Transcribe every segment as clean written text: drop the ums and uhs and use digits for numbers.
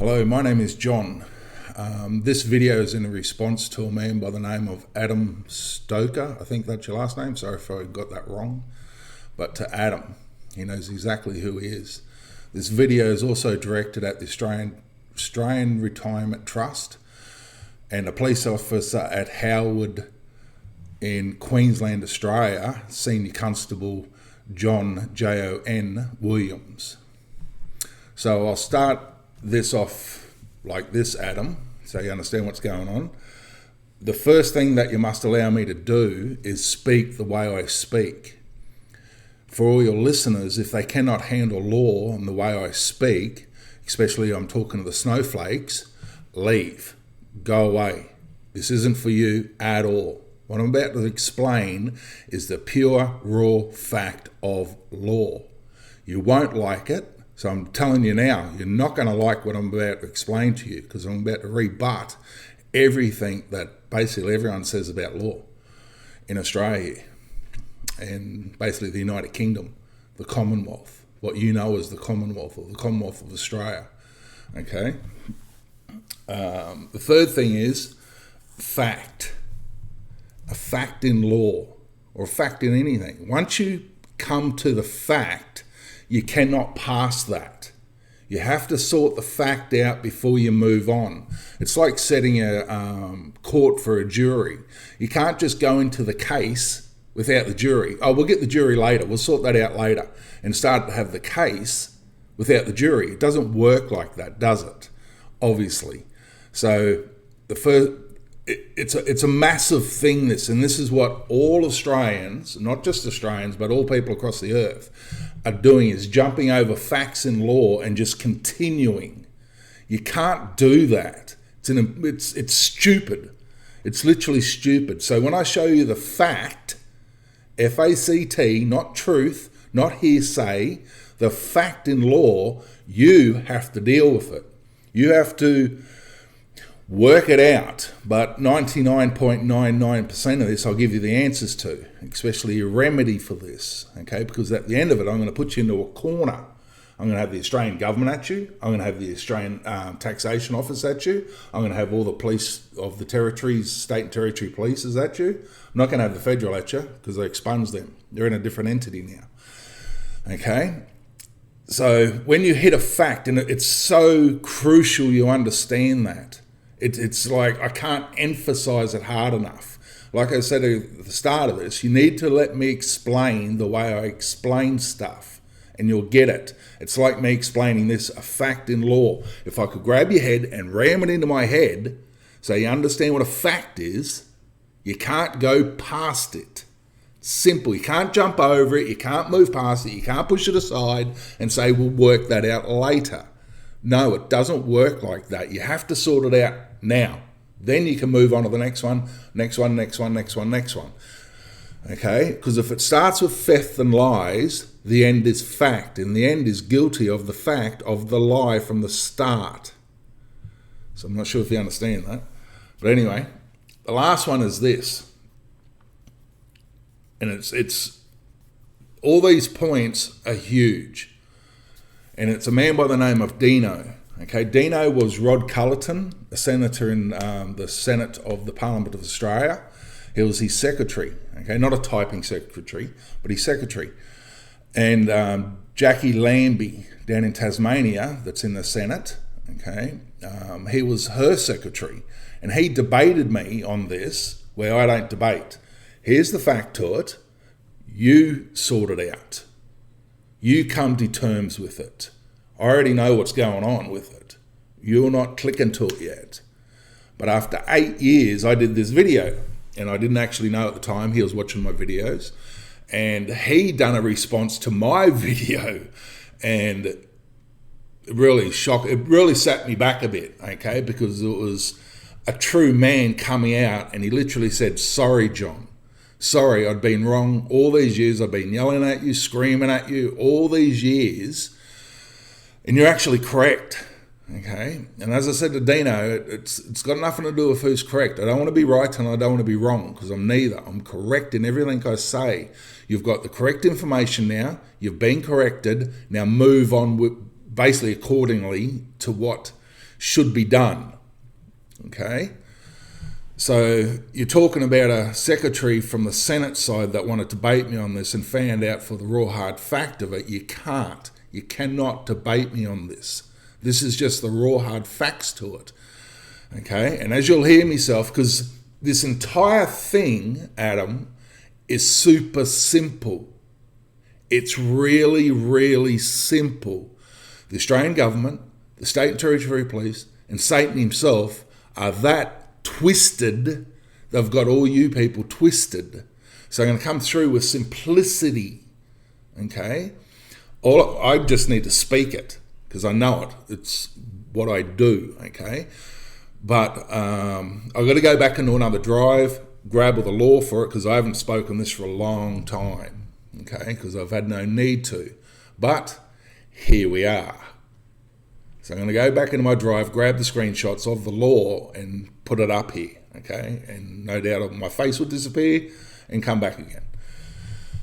Hello, my name is John. This video is in response to a man by the name of Adam Stoker. I think that's your last name. Sorry if I got that wrong. But to Adam, he knows exactly who he is. This video is also directed at the Australian Retirement Trust and a police officer at Howard in Queensland, Australia, Senior Constable Jong-un Williams. So I'll start this off like this, Adam, so you understand what's going on. The first thing that you must allow me to do is speak the way I speak. For all your listeners, if they cannot handle law and the way I speak, especially I'm talking to the snowflakes, leave, go away. This isn't for you at all. What I'm about to explain is the pure, raw fact of law. You won't like it. So I'm telling you now, you're not going to like what I'm about to explain to you, because I'm about to rebut everything that basically everyone says about law in Australia and basically the United Kingdom, the Commonwealth, what you know as the Commonwealth or the Commonwealth of Australia. Okay. The third thing is fact. A fact in law or a fact in anything. Once you come to the fact, you cannot pass that. You have to sort the fact out before you move on. It's like setting a court for a jury. You can't just go into the case without the jury. Oh, we'll get the jury later. We'll sort that out later. And start to have the case without the jury. It doesn't work like that, does it? Obviously. So it's a massive thing, this, and this is what all Australians, not just Australians, but all people across the earth are doing, is jumping over facts in law and just continuing. You can't do that. It's stupid. It's literally stupid. So when I show you the fact, F-A-C-T, not truth, not hearsay, the fact in law, you have to deal with it. You have to work it out, but 99.99% of this I'll give you the answers to, especially a remedy for this, okay? Because at the end of it, I'm going to put you into a corner. I'm going to have the Australian government at you. I'm going to have the Australian Taxation Office at you. I'm going to have all the police of the territories, state and territory polices at you. I'm not going to have the federal at you because I expunged them. They're in a different entity now, okay? So when you hit a fact, and it's so crucial you understand that, it's like I can't emphasize it hard enough. Like I said at the start of this, you need to let me explain the way I explain stuff, and you'll get it. It's like me explaining this, a fact in law. If I could grab your head and ram it into my head so you understand what a fact is, you can't go past it. Simple. You can't jump over it. You can't move past it. You can't push it aside and say, we'll work that out later. No, it doesn't work like that. You have to sort it out now. Then you can move on to the next one. Okay? Because if it starts with theft and lies, the end is fact. And the end is guilty of the fact of the lie from the start. So I'm not sure if you understand that. But anyway, the last one is this. And it's all these points are huge. And it's a man by the name of Dino. Okay, Dino was Rod Cullerton, a senator in the Senate of the Parliament of Australia. He was his secretary. Okay, not a typing secretary, but his secretary. And Jackie Lambie down in Tasmania, that's in the Senate. Okay, he was her secretary, and he debated me on this, where I don't debate. Here's the fact to it. You sort it out. You come to terms with it. I already know what's going on with it. You're not clicking to it yet. But after 8 years, I did this video, and I didn't actually know at the time he was watching my videos, and he done a response to my video, and it really set me back a bit, okay, because it was a true man coming out, and he literally said, "Sorry, John. Sorry, I'd been wrong all these years. I've been yelling at you, screaming at you all these years, and you're actually correct." Okay? And as I said to Dino, it's got nothing to do with who's correct. I don't want to be right and I don't want to be wrong, because I'm neither. I'm correct in everything I say. You've got the correct information now. You've been corrected. Now move on with basically accordingly to what should be done. Okay? So you're talking about a secretary from the Senate side that wanted to debate me on this and found out for the raw hard fact of it. You can't. You cannot debate me on this. This is just the raw hard facts to it. Okay? And as you'll hear myself, because this entire thing, Adam, is super simple. It's really, really simple. The Australian government, the State and Territory Police, and Satan himself are that twisted. They've got all you people twisted. So I'm going to come through with simplicity. Okay? I just need to speak it because I know it. It's what I do. Okay? But I've got to go back into another drive, grab all the law for it because I haven't spoken this for a long time. Okay? Because I've had no need to. But here we are. So I'm going to go back into my drive, grab the screenshots of the law and put it up here, okay? And no doubt my face will disappear and come back again,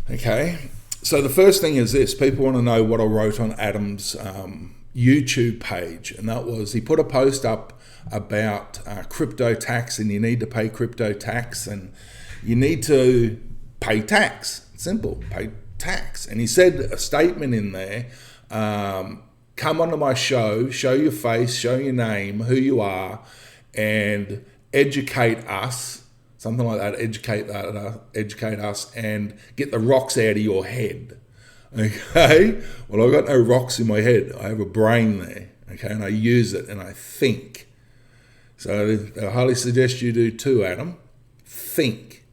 okay? So the first thing is this. People want to know what I wrote on Adam's YouTube page, and that was he put a post up about crypto tax, and you need to pay crypto tax, and you need to pay tax. Simple, pay tax. And he said a statement in there, come onto my show, show your face, show your name, who you are, and educate us, something like that, educate us, and get the rocks out of your head. Okay? Well, I've got no rocks in my head. I have a brain there, okay, and I use it and I think. So I highly suggest you do too, Adam. Think.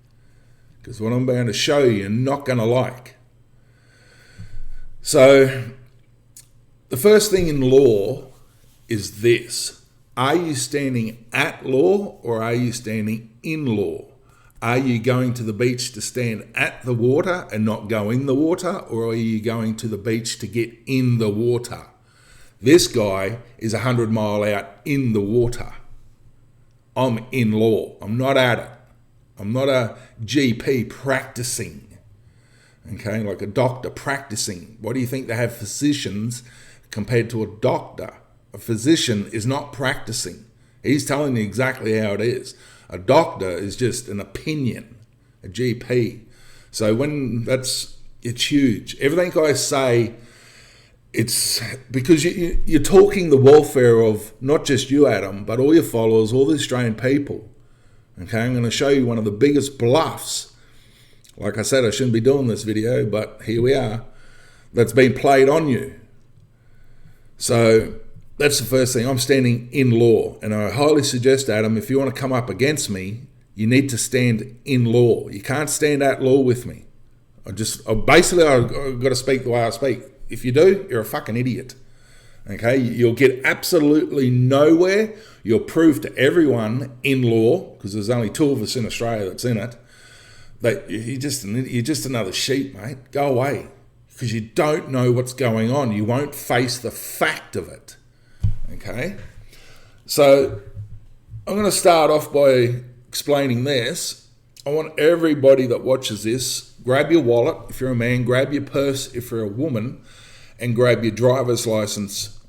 Because what I'm going to show you, you're not going to like. So the first thing in law is this. Are you standing at law or are you standing in law? Are you going to the beach to stand at the water and not go in the water, or are you going to the beach to get in the water? This guy is 100 mile out in the water. I'm in law. I'm not at it. I'm not a GP practicing, okay, like a doctor practicing. What do you think they have physicians compared to a doctor? A physician is not practicing. He's telling you exactly how it is. A doctor is just an opinion, a GP. So it's huge. Everything I say, it's because you're talking the welfare of not just you, Adam, but all your followers, all the Australian people. Okay, I'm going to show you one of the biggest bluffs. Like I said, I shouldn't be doing this video, but here we are. That's been played on you. So that's the first thing. I'm standing in law, and I highly suggest, Adam, if you want to come up against me, you need to stand in law. You can't stand at law with me. I've got to speak the way I speak. If you do, you're a fucking idiot. Okay, you'll get absolutely nowhere. You'll prove to everyone in law, because there's only 2 of us in Australia that's in it, that you're just another sheep, mate. Go away, because you don't know what's going on. You won't face the fact of it. Okay, so I'm going to start off by explaining this. I want everybody that watches this, grab your wallet if you're a man, grab your purse if you're a woman, and grab your driver's license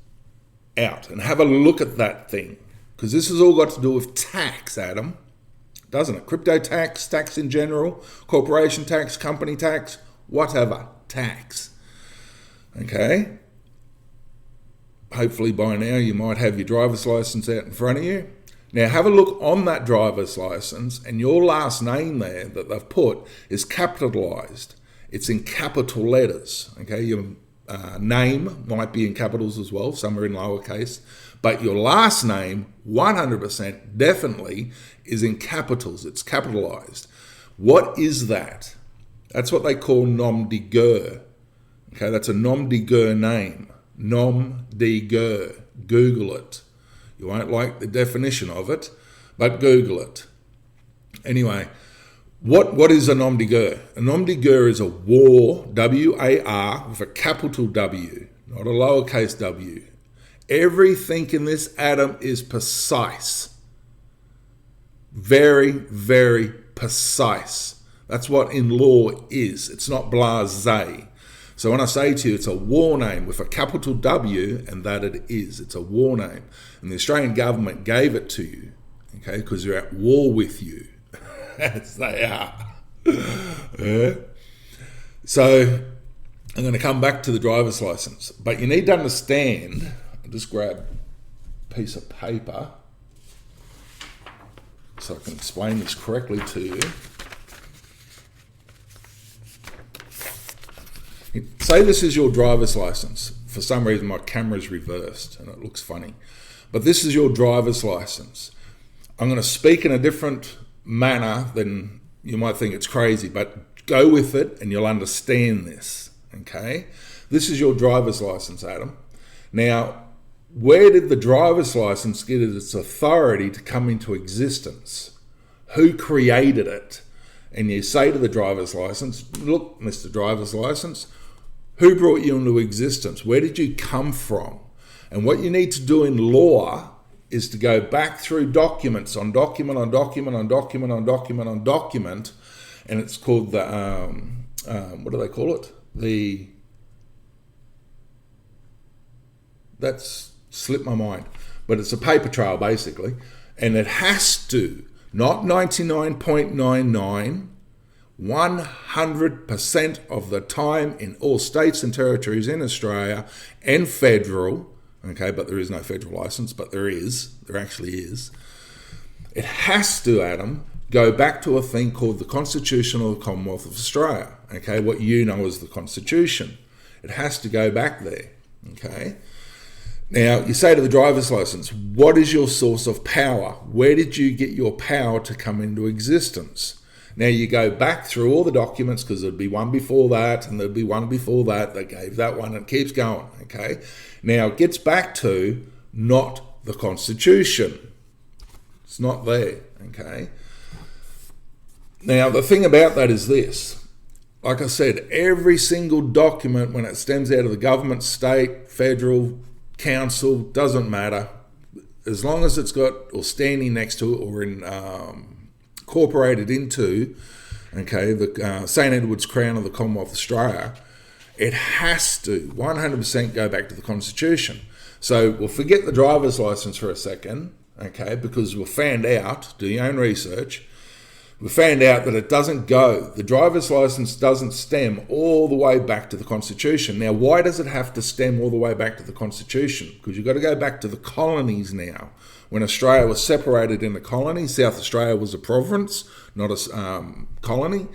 out and have a look at that thing, because this has all got to do with tax, Adam, doesn't it? Crypto tax, tax in general, corporation tax, company tax, whatever, tax. Okay? Hopefully by now you might have your driver's license out in front of you. Now have a look on that driver's license, and your last name there that they've put is capitalized. It's in capital letters. Okay, your name might be in capitals as well, some are in lowercase, but your last name 100% definitely is in capitals. It's capitalized. What is that? That's what they call nom de guerre. Okay, that's a nom de guerre name. Nom de guerre. Google it. You won't like the definition of it, but Google it. Anyway, what is a nom de guerre? A nom de guerre is a war, W-A-R, with a capital W, not a lowercase w. Everything in this, Adam, is precise. Very, very precise. That's what in law is. It's not blasé. So when I say to you it's a war name with a capital W, and that it is, it's a war name. And the Australian government gave it to you, okay, because they're at war with you, as they are. Yeah. So I'm going to come back to the driver's license. But you need to understand, I'll just grab a piece of paper so I can explain this correctly to you. Say this is your driver's license. For some reason my camera's reversed and it looks funny. But this is your driver's license. I'm going to speak in a different manner than you might think it's crazy, but go with it and you'll understand this, okay? This is your driver's license, Adam. Now, where did the driver's license get its authority to come into existence? Who created it? And you say to the driver's license, look, Mr. Driver's License, who brought you into existence? Where did you come from? And what you need to do in law is to go back through documents on document on document on document on document on document, and it's called the, what do they call it? That's slipped my mind, but it's a paper trail basically, and it has to, not 99.99, 100% of the time in all states and territories in Australia and federal, okay, but there is no federal license, but there actually is. It has to, Adam, go back to a thing called the Constitution of the Commonwealth of Australia, okay, what you know as the Constitution. It has to go back there, okay? Now, you say to the driver's license, what is your source of power? Where did you get your power to come into existence? Now, you go back through all the documents, because there'd be one before that, and there'd be one before that, they gave that one, and it keeps going, okay? Now, it gets back to not the Constitution. It's not there, okay? Now, the thing about that is this. Like I said, every single document, when it stems out of the government, state, federal, council, doesn't matter, as long as it's got, or standing next to it, or incorporated into, okay, the St. Edward's Crown of the Commonwealth of Australia, it has to 100% go back to the Constitution. So we'll forget the driver's license for a second, okay, because we found out, do your own research, we found out that it doesn't go, the driver's license doesn't stem all the way back to the Constitution. Now, why does it have to stem all the way back to the Constitution? Because you've got to go back to the colonies now. When Australia was separated into colonies, South Australia was a province, not a colony,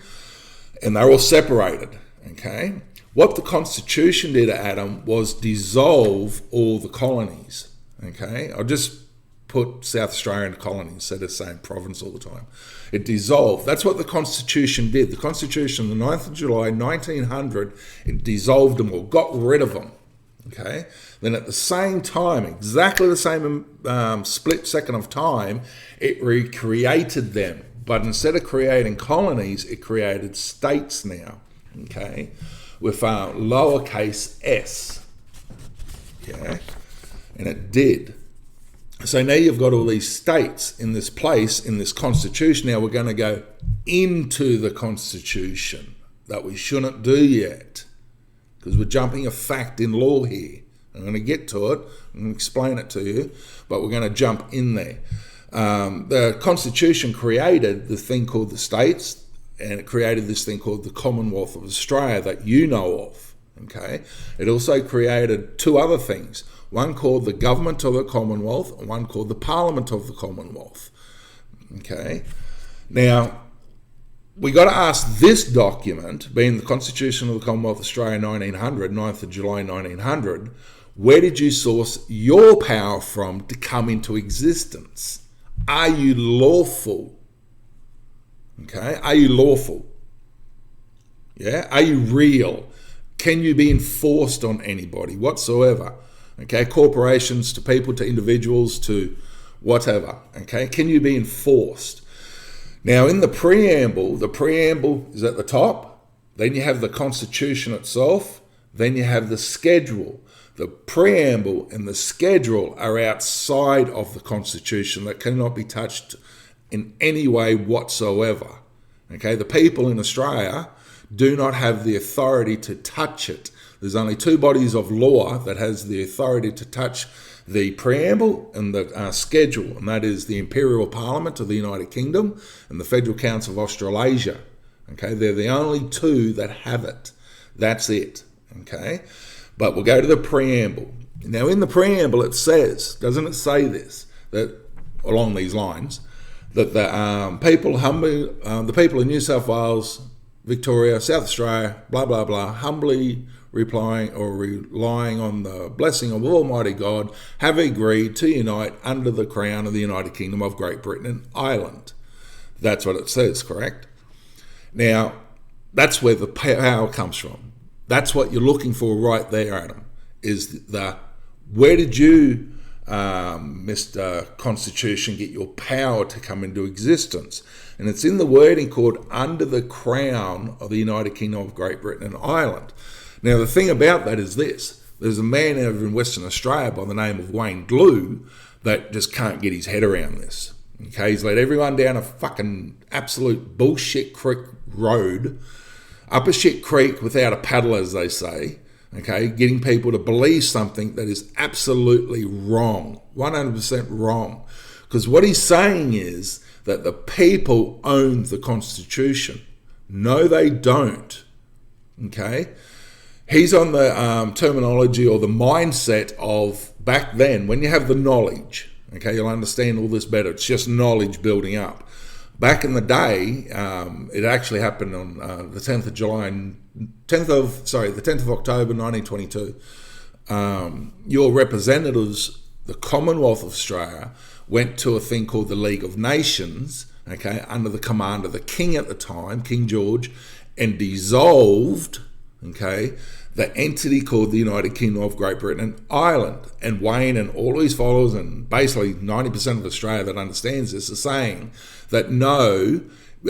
and they're all separated, okay? What the Constitution did, Adam, was dissolve all the colonies, okay? I'll just put South Australia into colonies instead of saying province all the time. It dissolved. That's what the Constitution did. The Constitution, the 9th of July, 1900, it dissolved them all, got rid of them, okay? Then at the same time, exactly the same split second of time, it recreated them. But instead of creating colonies, it created states now, okay, with lowercase s, yeah, and it did. So now you've got all these states in this place, in this Constitution. Now we're going to go into the Constitution that we shouldn't do yet, because we're jumping a fact in law here. I'm going to get to it, I'm going to explain it to you, but we're going to jump in there. The Constitution created the thing called the states, and it created this thing called the Commonwealth of Australia that you know of, okay? It also created two other things, one called the Government of the Commonwealth and one called the Parliament of the Commonwealth, okay? Now, we got to ask this document, being the Constitution of the Commonwealth of Australia 1900, 9th of July 1900, where did you source your power from to come into existence? Are you lawful? Okay, are you lawful? Yeah, are you real? Can you be enforced on anybody whatsoever? Okay, corporations to people, to individuals, to whatever. Okay, can you be enforced? Now, in the preamble is at the top. Then you have the Constitution itself. Then you have the schedule. The preamble and the schedule are outside of the Constitution, that cannot be touched in any way whatsoever. Okay, the people in Australia do not have the authority to touch it. There's only two bodies of law that has the authority to touch the preamble and the schedule, and that is the Imperial Parliament of the United Kingdom and the Federal Council of Australasia. Okay, they're the only two that have it. That's it. Okay, but we'll go to the preamble. Now, in the preamble, it says, doesn't it say this, that along these lines, that the people in New South Wales, Victoria, South Australia, blah blah blah, humbly relying on the blessing of Almighty God, have agreed to unite under the crown of the United Kingdom of Great Britain and Ireland. That's what it says, correct? Now, that's where the power comes from. That's what you're looking for right there, Adam, is where did you, Mr. Constitution, get your power to come into existence? And it's in the wording called under the crown of the United Kingdom of Great Britain and Ireland. Now, the thing about that is this. There's a man over in Western Australia by the name of Wayne Glue that just can't get his head around this. Okay, he's let everyone down a fucking absolute bullshit creek road, up a shit creek without a paddle, as they say. Okay, getting people to believe something that is absolutely wrong, 100% wrong. Because what he's saying is that the people own the Constitution. No, they don't. Okay? He's on the terminology or the mindset of back then, when you have the knowledge, okay, you'll understand all this better. It's just knowledge building up. Back in the day, it actually happened on the 10th of October 1922. Your representatives, the Commonwealth of Australia, went to a thing called the League of Nations, okay, under the command of the King at the time, King George, and dissolved, okay, the entity called the United Kingdom of Great Britain and Ireland. And Wayne and all his followers, and basically 90% of Australia that understands this, are saying that no,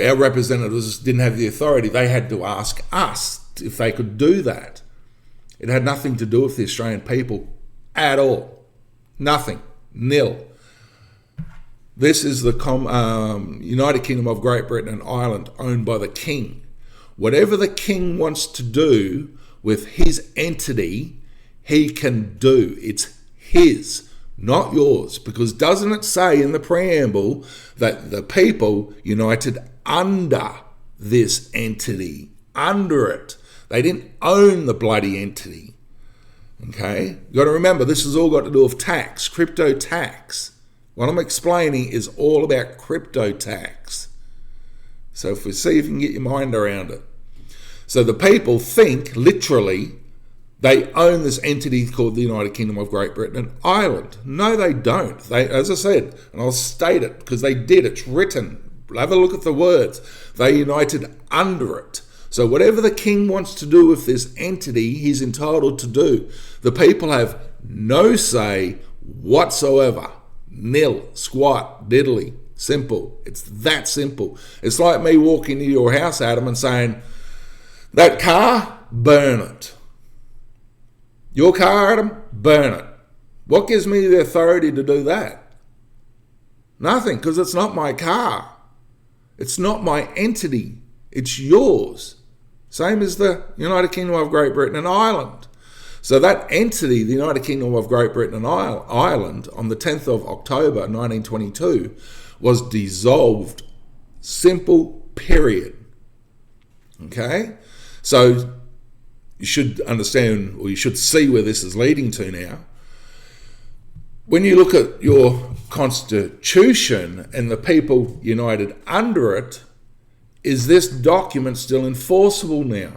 our representatives didn't have the authority. They had to ask us if they could do that. It had nothing to do with the Australian people at all. Nothing. Nil. This is the United Kingdom of Great Britain and Ireland, owned by the King. Whatever the King wants to do with his entity, he can do. It's his, not yours. Because doesn't it say in the preamble that the people united under this entity, under it? They didn't own the bloody entity. Okay? You've got to remember, this has all got to do with tax, crypto tax. What I'm explaining is all about crypto tax. So if we see if you can get your mind around it. So the people think, literally, they own this entity called the United Kingdom of Great Britain and Ireland. No, they don't. They, as I said, and I'll state it because they did. It's written. Have a look at the words. They united under it. So whatever the King wants to do with this entity, he's entitled to do. The people have no say whatsoever. Nil, squat, diddly, simple. It's that simple. It's like me walking into your house, Adam, and saying, that car, burn it. Your car, Adam, burn it. What gives me the authority to do that? Nothing, because it's not my car. It's not my entity. It's yours. Same as the United Kingdom of Great Britain and Ireland. So that entity, the United Kingdom of Great Britain and Ireland, on the 10th of October 1922, was dissolved. Simple, period. Okay? So you should understand, or you should see where this is leading to now. When you look at your Constitution and the people united under it, is this document still enforceable now?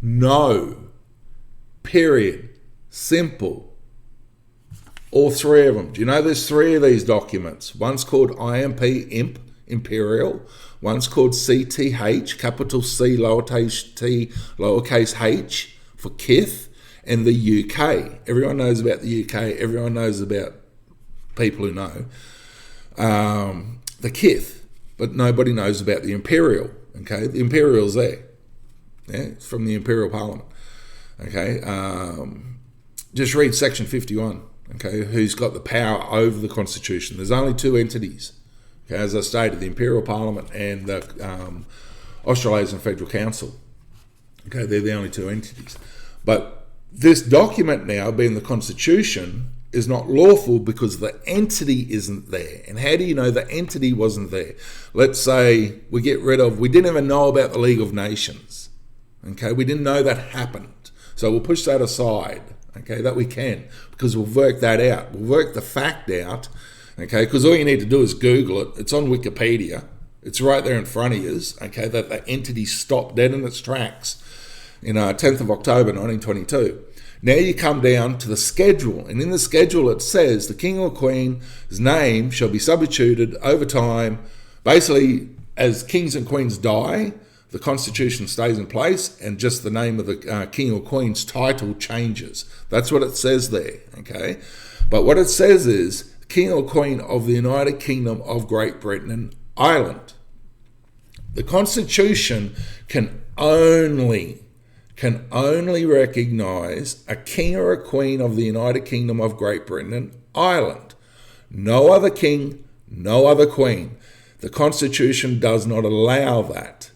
No. Period. Simple. All three of them. Do you know there's three of these documents? One's called IMP, Imperial. One's called CTH, capital C, lowercase t, lowercase h, for kith, and the UK. Everyone knows about the UK. Everyone knows about people who know. The kith, but nobody knows about the Imperial. Okay, the Imperial's there. Yeah, it's from the Imperial Parliament. Okay, just read section 51. Okay, who's got the power over the Constitution? There's only two entities. Okay, as I stated, the Imperial Parliament and the Australasian Federal Council. Okay, they're the only two entities. But this document now, being the Constitution, is not lawful because the entity isn't there. And how do you know the entity wasn't there? Let's say we didn't even know about the League of Nations. Okay, we didn't know that happened. So we'll push that aside, okay, that we can, because we'll work that out. We'll work the fact out, okay, because all you need to do is Google it. It's on Wikipedia. It's right there in front of you, okay, that the entity stopped dead in its tracks in 10th of October 1922. Now you come down to the schedule, and in the schedule it says the king or queen's name shall be substituted over time. Basically, as kings and queens die, the Constitution stays in place, and just the name of the king or queen's title changes. That's what it says there, okay? But what it says is king or queen of the United Kingdom of Great Britain and Ireland. The Constitution can only recognise a king or a queen of the United Kingdom of Great Britain and Ireland. No other king, no other queen. The Constitution does not allow that.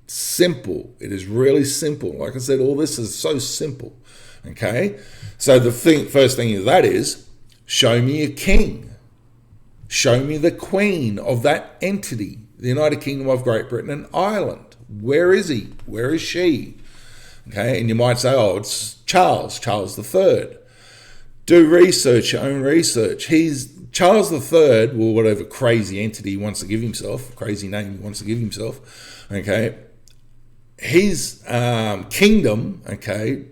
Simple. It is really simple. Like I said, all this is so simple. Okay? So the first thing of that is, show me a king. Show me the queen of that entity, the United Kingdom of Great Britain and Ireland. Where is he? Where is she? Okay, and you might say, oh, it's Charles III. Do research, your own research. He's Charles III, well, whatever crazy entity he wants to give himself, crazy name he wants to give himself, okay, his kingdom, okay,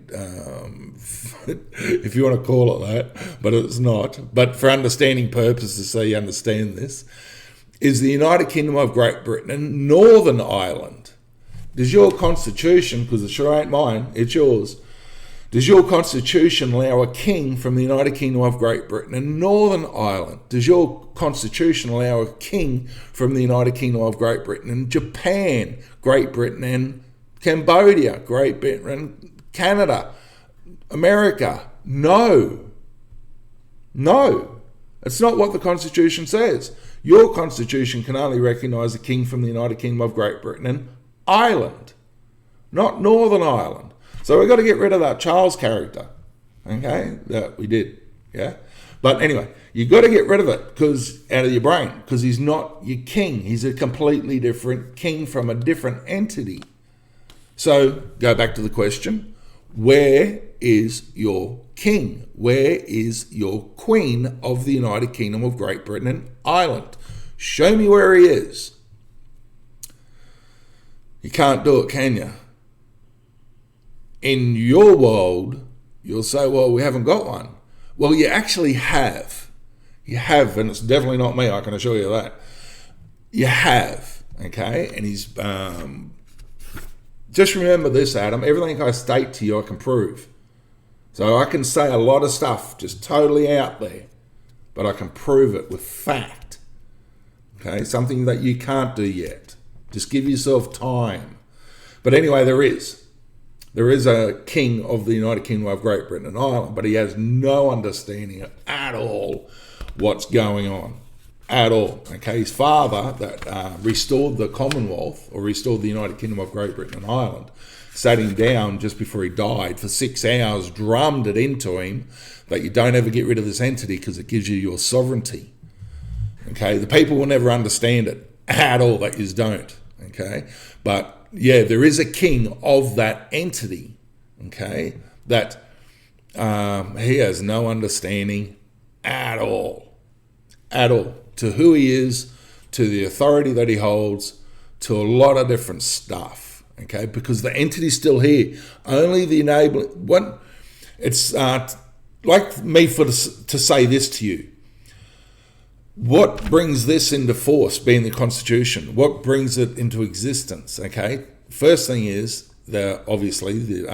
if you want to call it that, but it's not, but for understanding purposes, so you understand this, is the United Kingdom of Great Britain and Northern Ireland. Does your Constitution, because it sure ain't mine, it's yours, does your Constitution allow a king from the United Kingdom of Great Britain and Northern Ireland? Does your Constitution allow a king from the United Kingdom of Great Britain and Japan, Great Britain and Cambodia, Great Britain and Canada, America? No. No. It's not what the Constitution says. Your Constitution can only recognise a king from the United Kingdom of Great Britain and Ireland, not Northern Ireland. So we've got to get rid of that Charles character, okay, that we did, yeah? But anyway, you've got to get rid of it out of your brain, because he's not your king. He's a completely different king from a different entity. So go back to the question, where is your king? Where is your queen of the United Kingdom of Great Britain and Ireland? Show me where he is. You can't do it, can you? In your world, you'll say, well, we haven't got one. Well, you actually have. You have, and it's definitely not me, I can assure you that. You have, okay? And he's... just remember this, Adam. Everything I state to you, I can prove. So I can say a lot of stuff just totally out there, but I can prove it with fact. Okay? Something that you can't do yet. Just give yourself time. But anyway, there is. There is a king of the United Kingdom of Great Britain and Ireland, but he has no understanding at all what's going on. At all. Okay, his father that restored the Commonwealth, or restored the United Kingdom of Great Britain and Ireland, sat him down just before he died for 6 hours, drummed it into him that you don't ever get rid of this entity because it gives you your sovereignty. Okay, the people will never understand it at all, that you don't. Okay, but yeah, there is a king of that entity. Okay, that he has no understanding at all. At all. To who he is, to the authority that he holds, to a lot of different stuff, okay? Because the entity's still here. Only the enabling... It's like me to say this to you. What brings this into force, being the Constitution? What brings it into existence, okay? First thing is, obviously, the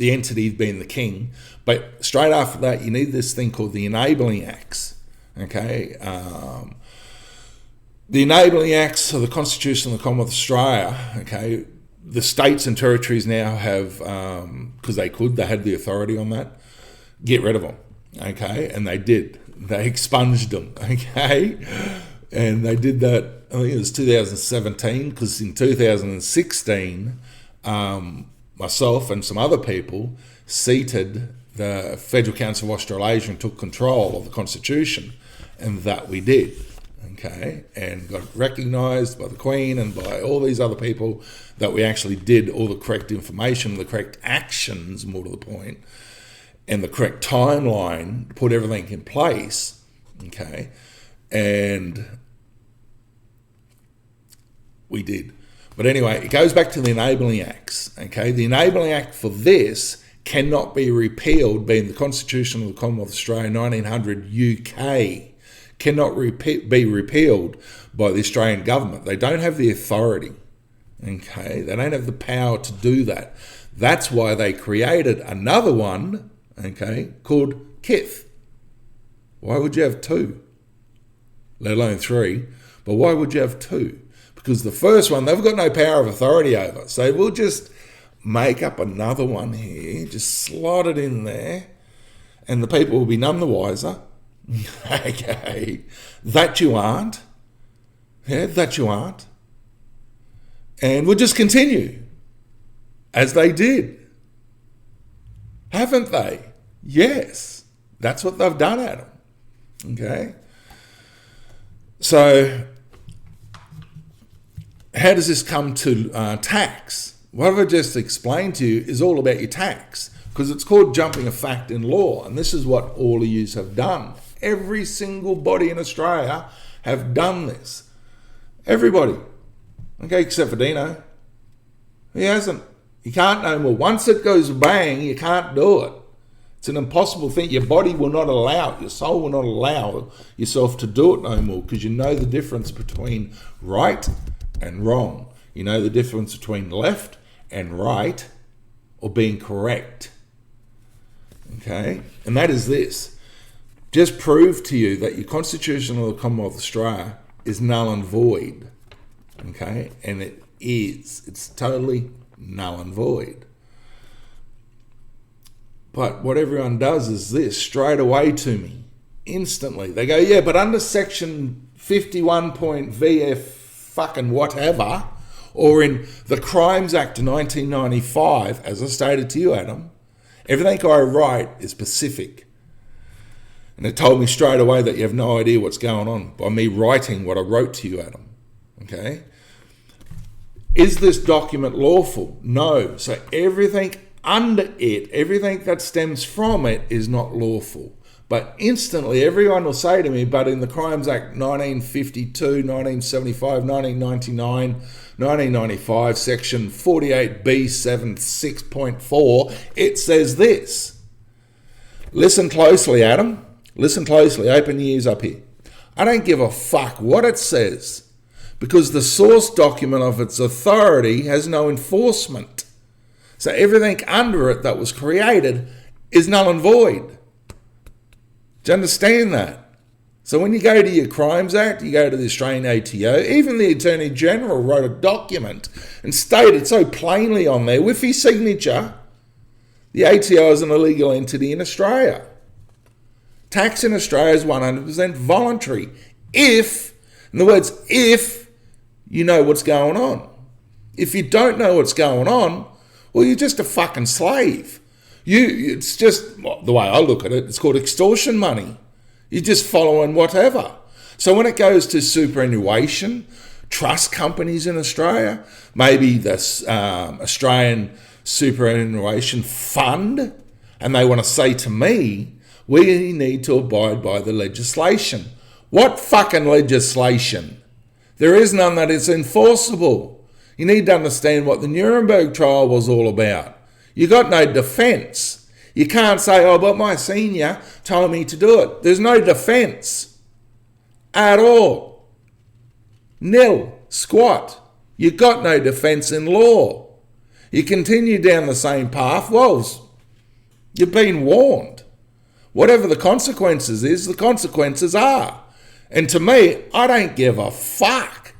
entity being the king. But straight after that, you need this thing called the Enabling Acts. Okay, the Enabling Acts of the Constitution of the Commonwealth of Australia, okay, the states and territories now have, because they had the authority on that, get rid of them, okay, and they did. They expunged them, okay, and they did that I think it was 2017, because in 2016, myself and some other people seated the Federal Council of Australasia and took control of the Constitution, and that we did, okay, and got recognised by the Queen and by all these other people that we actually did all the correct information, the correct actions, more to the point, and the correct timeline to put everything in place, okay, and we did. But anyway, it goes back to the Enabling Acts, okay? The Enabling Act for this cannot be repealed, being the Constitution of the Commonwealth of Australia 1900 UK, cannot be repealed by the Australian government. They don't have the authority, okay? They don't have the power to do that. That's why they created another one, okay, called KITH. Why would you have two? Let alone three. But why would you have two? Because the first one, they've got no power of authority over. So we'll just make up another one here, just slot it in there, and the people will be none the wiser. Okay. That you aren't. Yeah, that you aren't. And we'll just continue, as they did. Haven't they? Yes. That's what they've done, Adam. Okay. So, how does this come to tax? What I've just explained to you is all about your tax, because it's called jumping a fact in law, and this is what all of you have done. Every single body in Australia have done this. Everybody. Okay, except for Dino. He hasn't. You can't no more. Once it goes bang, you can't do it. It's an impossible thing. Your body will not allow it. Your soul will not allow yourself to do it no more, because you know the difference between right and wrong. You know the difference between left and right, or being correct. Okay? And that is this. Just prove to you that your Constitution of the Commonwealth of Australia is null and void. Okay? And it is. It's totally null and void. But what everyone does is this, straight away to me, instantly. They go, yeah, but under section 51.VF fucking whatever, or in the Crimes Act of 1995, as I stated to you, Adam, everything I write is specific. And it told me straight away that you have no idea what's going on by me writing what I wrote to you, Adam. Okay? Is this document lawful? No. So everything under it, everything that stems from it is not lawful. But instantly everyone will say to me, but in the Crimes Act 1952, 1975, 1999, 1995, section 48B76.4, it says this. Listen closely, Adam. Listen closely. Open your ears up here. I don't give a fuck what it says, because the source document of its authority has no enforcement. So everything under it that was created is null and void. Do you understand that? So when you go to your Crimes Act, you go to the Australian ATO, even the Attorney General wrote a document and stated so plainly on there, with his signature, the ATO is an illegal entity in Australia. Tax in Australia is 100% voluntary. If, in other words, if you know what's going on. If you don't know what's going on, well, you're just a fucking slave. It's just, well, the way I look at it, it's called extortion money. You're just following whatever. So when it goes to superannuation, trust companies in Australia, maybe the Australian Superannuation Fund, and they want to say to me, we need to abide by the legislation. What fucking legislation? There is none that is enforceable. You need to understand what the Nuremberg trial was all about. You got no defence. You can't say, oh, but my senior told me to do it. There's no defence at all. Nil. Squat. You got no defence in law. You continue down the same path, well, you've been warned. Whatever the consequences is, the consequences are. And to me, I don't give a fuck.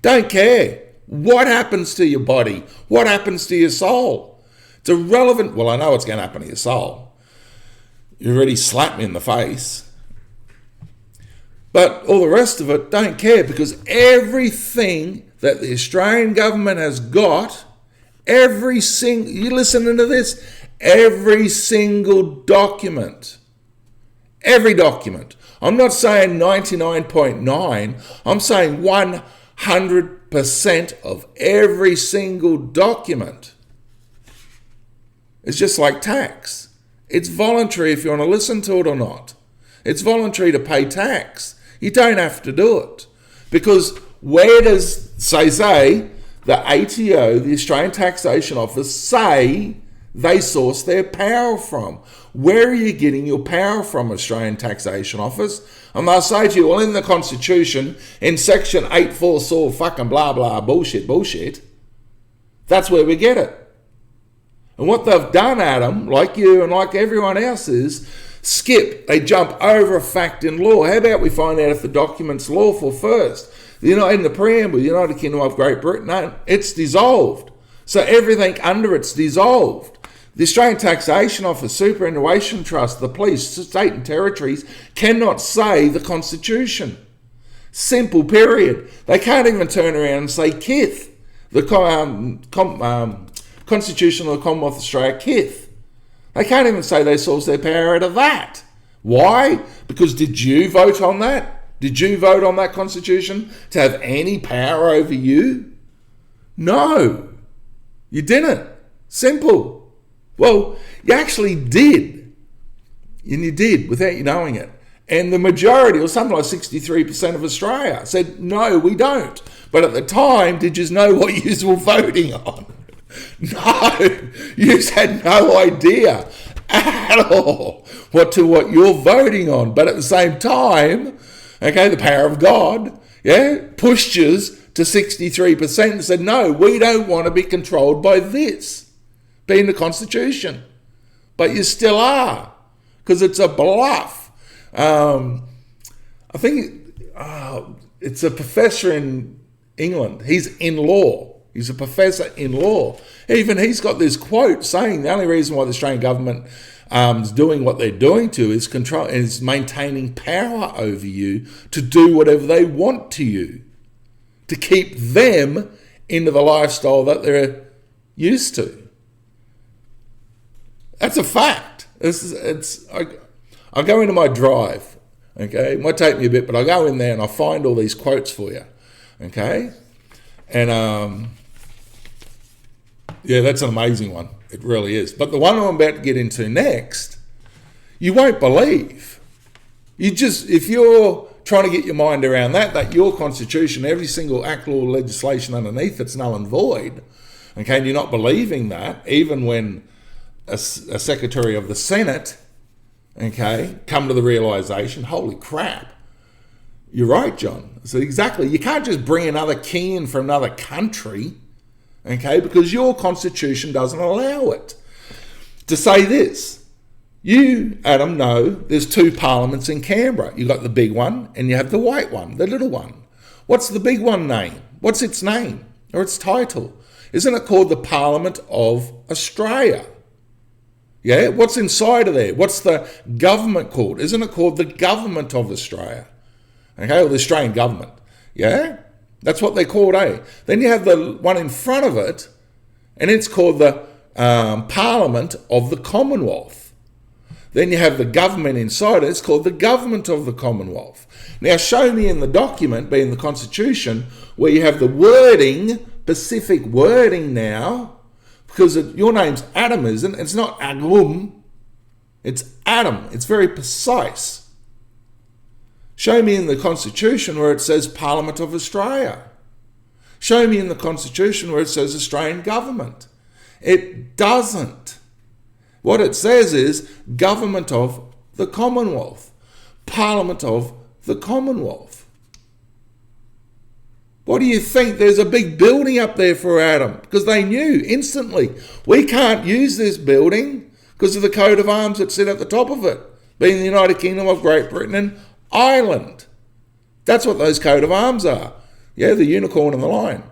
Don't care. What happens to your body? What happens to your soul? It's irrelevant. Well, I know what's going to happen to your soul. You already slapped me in the face. But all the rest of it don't care, because everything that the Australian government has got, you listening to this, every single document, I'm not saying 99.9, I'm saying 100% of every single document. It's just like tax. It's voluntary if you want to listen to it or not. It's voluntary to pay tax. You don't have to do it. Because where does, say, the ATO, the Australian Taxation Office, say they source their power from? Where are you getting your power from, Australian Taxation Office? And they'll say to you, well, in the Constitution, in Section 8.4, so fucking blah, blah, bullshit, that's where we get it. And what they've done, Adam, like you and like everyone else, is they jump over a fact in law. How about we find out if the document's lawful first? In the preamble, the United Kingdom of Great Britain, no, it's dissolved. So everything under it's dissolved. The Australian Taxation Office, Superannuation Trust, the police, state and territories cannot say the Constitution. Simple, period. They can't even turn around and say Kith, the Constitution of the Commonwealth of Australia, Kith. They can't even say they source their power out of that. Why? Because did you vote on that? Did you vote on that Constitution to have any power over you? No, you didn't. Simple. Well, you actually did. And you did without you knowing it. And the majority, or something like 63% of Australia, said, no, we don't. But at the time, did you know what you were voting on? No, you had no idea at all what you're voting on. But at the same time, okay, the power of God, pushed you to 63% and said, no, we don't want to be controlled by this, being the Constitution. But you still are, because it's a bluff. I think it's a professor in England. He's in law. He's a professor in law. Even he's got this quote saying the only reason why the Australian government is doing what they're doing to is maintaining power over you to do whatever they want to you, to keep them into the lifestyle that they're used to. That's a fact. I go into my drive, okay? It might take me a bit, but I go in there and I find all these quotes for you, okay? And that's an amazing one. It really is. But the one I'm about to get into next, you won't believe. If you're trying to get your mind around that your Constitution, every single act, law, legislation underneath it's null and void, okay, and you're not believing that, even when a Secretary of the Senate, okay, come to the realisation, holy crap, you're right, John. So exactly, you can't just bring another king in from another country, okay, because your Constitution doesn't allow it. To say this, you, Adam, know there's two parliaments in Canberra. You've got the big one and you have the white one, the little one. What's the big one name? What's its name or its title? Isn't it called the Parliament of Australia? Yeah, what's inside of there? What's the government called? Isn't it called the Government of Australia? Okay, or the Australian government. Yeah, that's what they're called, eh? Then you have the one in front of it, and it's called the Parliament of the Commonwealth. Then you have the government inside it, it's called the Government of the Commonwealth. Now show me in the document, being the Constitution, where you have the wording, specific wording now, because your name's Adam, isn't it? It's not Agum, it's Adam. It's very precise. Show me in the Constitution where it says Parliament of Australia. Show me in the Constitution where it says Australian Government. It doesn't. What it says is Government of the Commonwealth. Parliament of the Commonwealth. What do you think? There's a big building up there for Adam, because they knew instantly, we can't use this building because of the coat of arms that sit at the top of it, being the United Kingdom of Great Britain and Ireland. That's what those coat of arms are. Yeah, the unicorn and the lion.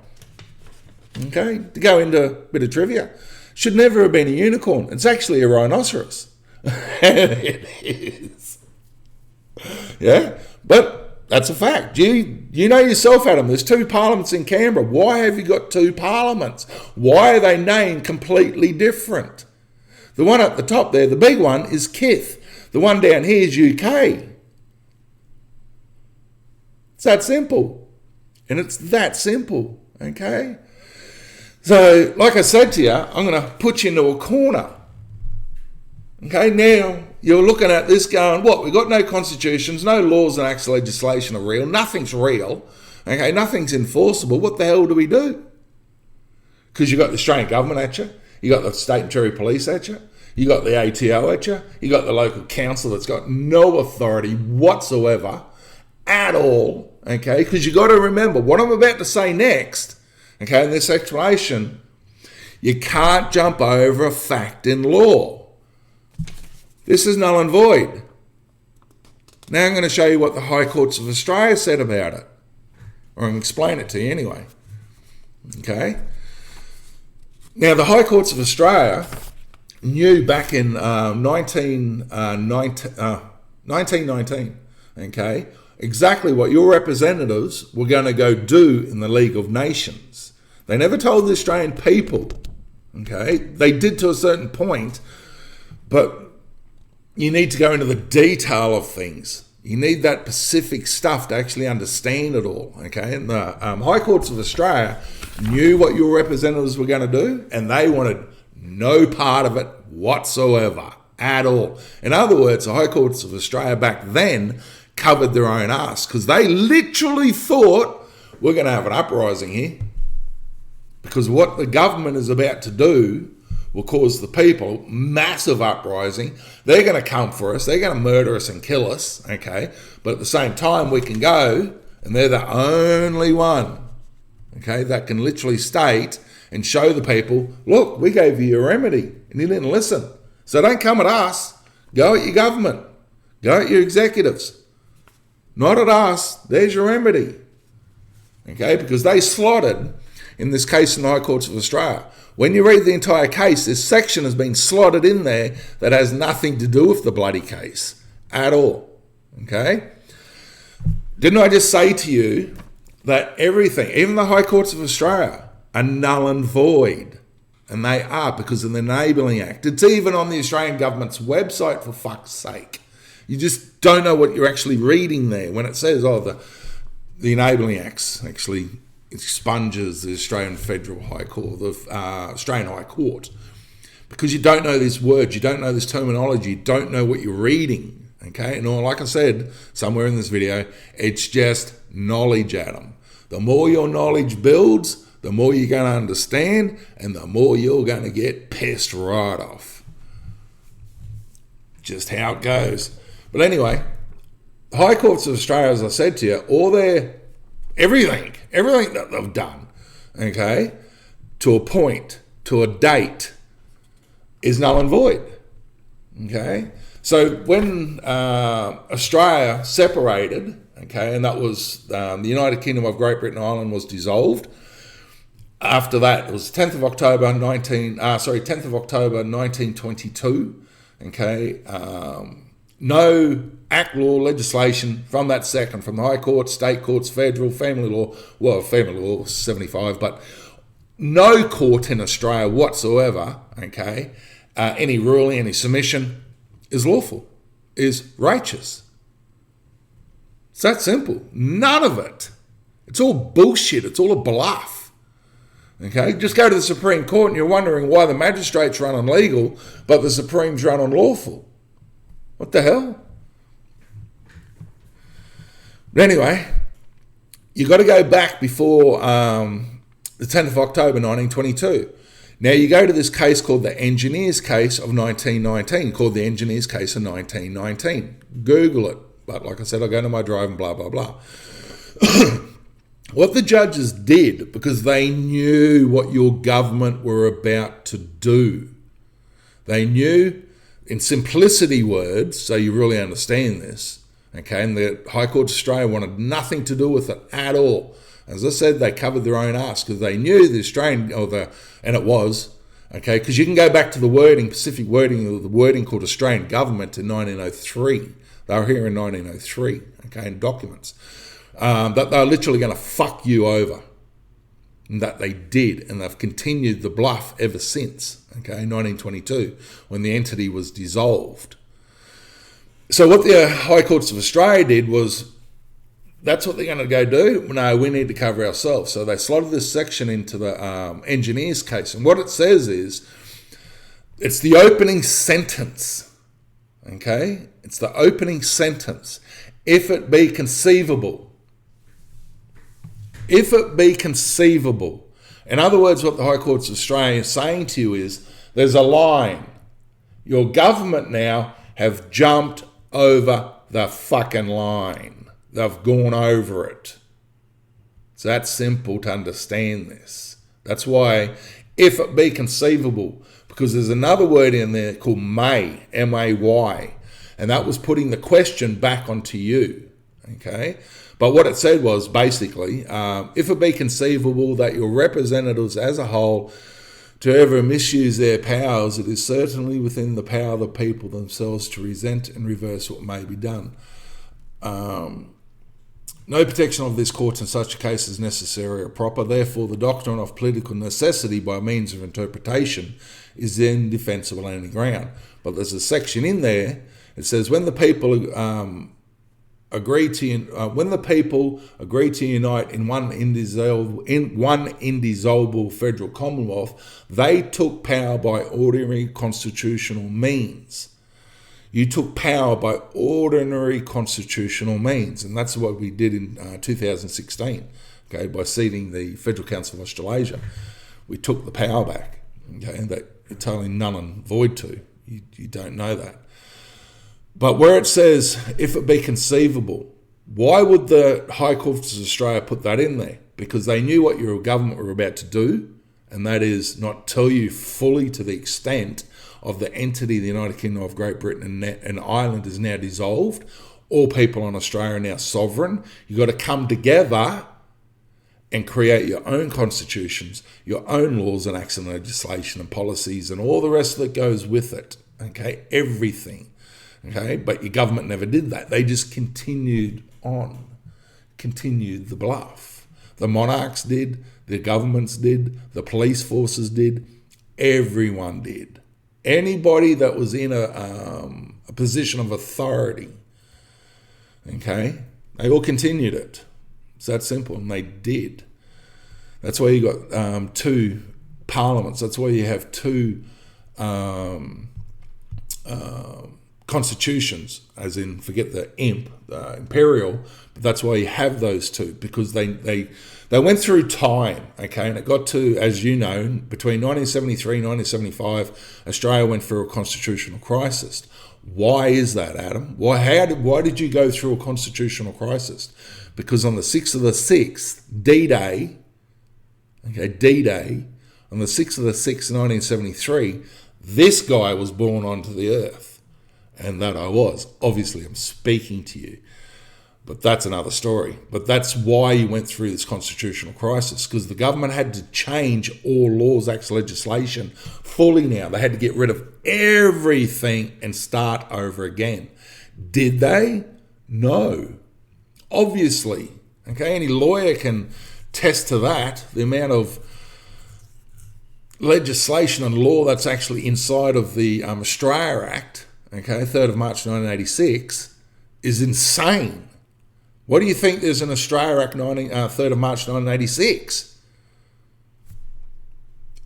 Okay, to go into a bit of trivia, should never have been a unicorn. It's actually a rhinoceros. And it is. Yeah, but That's a fact. You know yourself, Adam, there's 2 parliaments in Canberra. Why have you got 2 parliaments? Why are they named completely different? The one at the top there, the big one, is Kith. The one down here is UK. It's that simple. And it's that simple, okay? So, like I said to you, I'm going to put you into a corner. Okay, now you're looking at this going, what? We've got no constitutions, no laws and acts of legislation are real. Nothing's real. Okay, nothing's enforceable. What the hell do we do? Because you've got the Australian government at you. You got the state and territory police at you. You got the ATO at you. You got the local council that's got no authority whatsoever at all. Okay, because you got to remember what I'm about to say next. Okay, in this explanation, you can't jump over a fact in law. This is null and void. Now I'm going to show you what the High Courts of Australia said about it. Or I'm going to explain it to you anyway. Okay. Now the High Courts of Australia knew back in 1919, okay, exactly what your representatives were going to go do in the League of Nations. They never told the Australian people, okay? They did to a certain point, but you need to go into the detail of things. You need that specific stuff to actually understand it all, okay? And the High Courts of Australia knew what your representatives were going to do, and they wanted no part of it whatsoever at all. In other words, the High Courts of Australia back then covered their own ass because they literally thought we're going to have an uprising here because what the government is about to do will cause the people massive uprising. They're going to come for us. They're going to murder us and kill us, okay? But at the same time, we can go, and they're the only one, okay, that can literally state and show the people, look, we gave you a remedy, and you didn't listen. So don't come at us. Go at your government. Go at your executives. Not at us. There's your remedy. Okay, because they slotted, in this case in the High Courts of Australia, when you read the entire case, this section has been slotted in there that has nothing to do with the bloody case at all. Okay? Didn't I just say to you that everything, even the High Courts of Australia, are null and void? And they are because of the Enabling Act. It's even on the Australian government's website, for fuck's sake. You just don't know what you're actually reading there when it says, oh, the Enabling Acts actually expunges the Australian Federal High Court, the Australian High Court, because you don't know these words, you don't know this terminology, you don't know what you're reading, okay? And like I said somewhere in this video, it's just knowledge, Adam. The more your knowledge builds, the more you're going to understand, and the more you're going to get pissed right off. Just how it goes. But anyway, the High Courts of Australia, as I said to you, all their everything that they've done, okay, to a point, to a date, is null and void, okay? So when Australia separated, okay, and that was the United Kingdom of Great Britain and Ireland was dissolved. After that, it was 10th of October 1922, okay? No act, law, legislation from that second, from the High Court, State Courts, Federal, Family Law, well, Family Law was 75, but no court in Australia whatsoever, okay, any ruling, any submission is lawful, is righteous. It's that simple. None of it. It's all bullshit. It's all a bluff. Okay, just go to the Supreme Court and you're wondering why the magistrates run on legal, but the Supremes run on lawful. What the hell? But anyway, you got to go back before the 10th of October 1922. Now you go to this case called the Engineers Case of 1919, called the Engineers Case of 1919. Google it. But like I said, I'll go to my drive and blah, blah, blah. What the judges did, because they knew what your government were about to do. They knew, in simplicity words, so you really understand this, okay, and the High Court of Australia wanted nothing to do with it at all. As I said, they covered their own ass because they knew the Australian, and it was, okay, because you can go back to the wording, specific wording of the wording called Australian government in 1903. They were here in 1903, okay, in documents. That they were literally going to fuck you over. And that they did, and they've continued the bluff ever since, okay, 1922, when the entity was dissolved. So what the High Courts of Australia did was, that's what they're going to go do? No, we need to cover ourselves. So they slotted this section into the engineer's case. And what it says is, it's the opening sentence, okay? It's the opening sentence. If it be conceivable. If it be conceivable. In other words, what the High Courts of Australia is saying to you is, there's a line. Your government now have jumped over the fucking line. They've gone over it. It's that simple to understand this. That's why, if it be conceivable, because there's another word in there called may, M-A-Y, and that was putting the question back onto you, okay? But what it said was basically, if it be conceivable that your representatives as a whole to ever misuse their powers, it is certainly within the power of the people themselves to resent and reverse what may be done. No protection of this court in such a case is necessary or proper. Therefore, the doctrine of political necessity by means of interpretation is then defensible on any ground. But there's a section in there, it says, when the people agree to unite in one indissoluble federal commonwealth, they took power by ordinary constitutional means. You took power by ordinary constitutional means, and that's what we did in 2016. Okay, by seating the Federal Council of Australasia, we took the power back. Okay, that it's totally null and void to. You don't know that. But where it says, if it be conceivable, why would the High Courts of Australia put that in there? Because they knew what your government were about to do, and that is not tell you fully to the extent of the entity, the United Kingdom of Great Britain and Ireland is now dissolved. All people in Australia are now sovereign. You've got to come together and create your own constitutions, your own laws and acts and legislation and policies and all the rest that goes with it. Okay, everything. Okay, but your government never did that. They just continued the bluff. The monarchs did, the governments did, the police forces did, everyone did. Anybody that was in a position of authority, okay, they all continued it. It's that simple, and they did. That's why you got two parliaments. That's why you have two constitutions, as in, forget the imperial, but that's why you have those two, because they went through time, okay, and it got to, as you know, between 1973 and 1975, Australia went through a constitutional crisis. Why is that, Adam? Why did you go through a constitutional crisis? Because on the 6th of the 6th, D-Day, okay, D-Day, on the 6th of the 6th, 1973, this guy was born onto the earth. And that I was. Obviously, I'm speaking to you. But that's another story. But that's why you went through this constitutional crisis, because the government had to change all laws, acts, legislation fully now. They had to get rid of everything and start over again. Did they? No. Obviously. Okay, any lawyer can attest to that. The amount of legislation and law that's actually inside of the Australia Act, okay, 3rd of March 1986, is insane. What do you think there's an Australia Act 3rd of March 1986?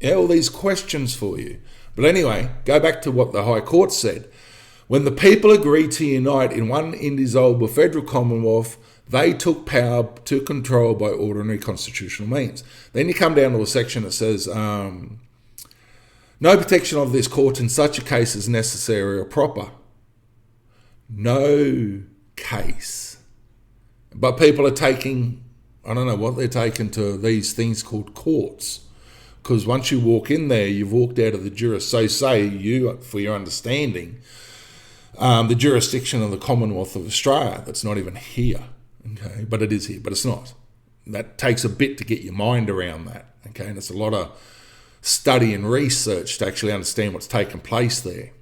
Yeah, all these questions for you. But anyway, go back to what the High Court said. When the people agreed to unite in one indissoluble federal commonwealth, they took power to control by ordinary constitutional means. Then you come down to a section that says, no protection of this court in such a case is necessary or proper. No case. But people are taking, I don't know what they're taking to these things called courts. Because once you walk in there, you've walked out of the jurisdiction. So say you, for your understanding, the jurisdiction of the Commonwealth of Australia, that's not even here. Okay, but it is here, but it's not. That takes a bit to get your mind around that. Okay, and it's a lot of study and research to actually understand what's taken place there.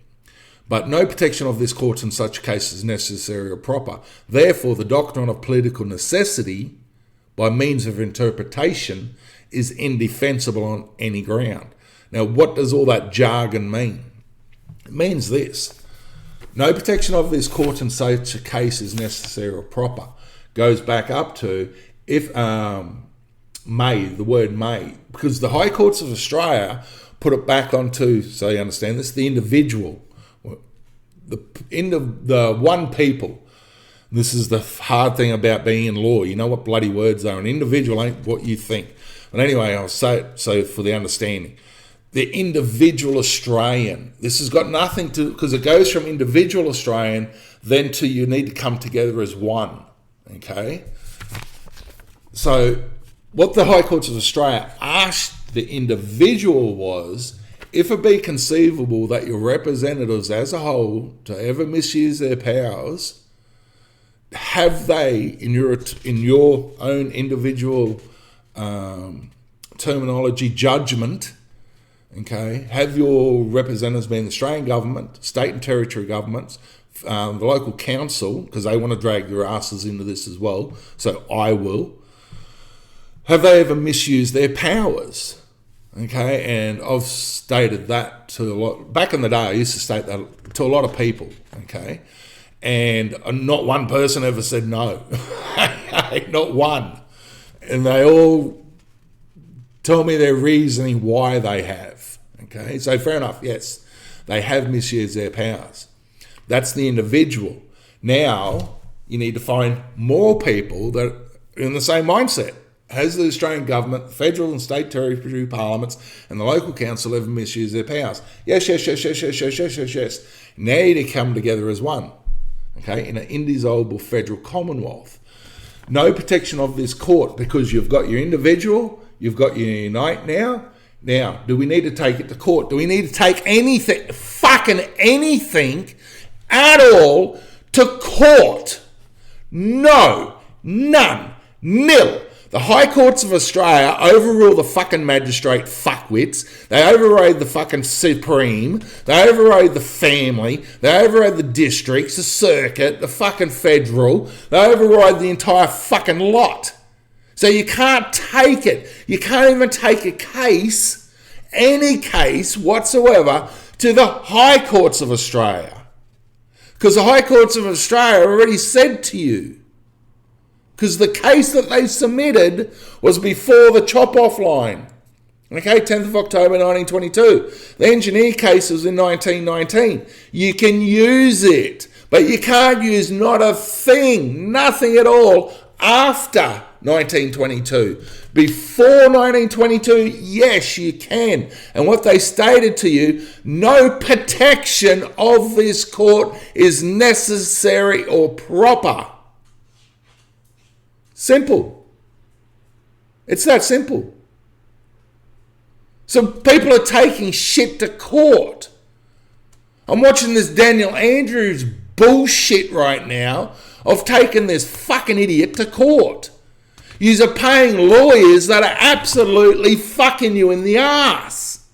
But no protection of this court in such a case is necessary or proper. Therefore, the doctrine of political necessity, by means of interpretation, is indefensible on any ground. Now, what does all that jargon mean? It means this. No protection of this court in such a case is necessary or proper. Goes back up to if may, the word may, because the High Courts of Australia put it back onto, so you understand this, the individual, the one people. This is the hard thing about being in law. You know what bloody words are. An individual ain't what you think. But anyway, I'll say it so for the understanding. The individual Australian. This has got nothing to, because it goes from individual Australian then to you need to come together as one. Okay? So what the High Courts of Australia asked the individual was, if it be conceivable that your representatives as a whole to ever misuse their powers, have they, in your own individual terminology, judgment, okay, have your representatives been the Australian government, state and territory governments, the local council, because they want to drag your asses into this as well, so I will. Have they ever misused their powers? Okay, and I've stated that to a lot. Back in the day, I used to state that to a lot of people, okay, and not one person ever said no. Not one. And they all tell me their reasoning why they have, okay? So fair enough, yes, they have misused their powers. That's the individual. Now, you need to find more people that are in the same mindset. Has the Australian government, federal and state territory parliaments, and the local council ever misused their powers? Yes. Now you need to come together as one, okay, in an indissoluble federal commonwealth. No protection of this court because you've got your individual, you've got your unite now. Now, do we need to take it to court? Do we need to take anything, fucking anything at all to court? No, none, nil. The High Courts of Australia overrule the fucking magistrate fuckwits. They override the fucking Supreme. They override the family. They override the districts, the circuit, the fucking federal. They override the entire fucking lot. So you can't take it. You can't even take a case, any case whatsoever, to the High Courts of Australia. Because the High Courts of Australia already said to you, because the case that they submitted was before the chop-off line. Okay, 10th of October 1922. The engineer case was in 1919. You can use it, but you can't use not a thing, nothing at all, after 1922. Before 1922, yes, you can. And what they stated to you, no protection of this court is necessary or proper. Simple. It's that simple. So people are taking shit to court. I'm watching this Daniel Andrews bullshit right now of taking this fucking idiot to court. You're paying lawyers that are absolutely fucking you in the ass.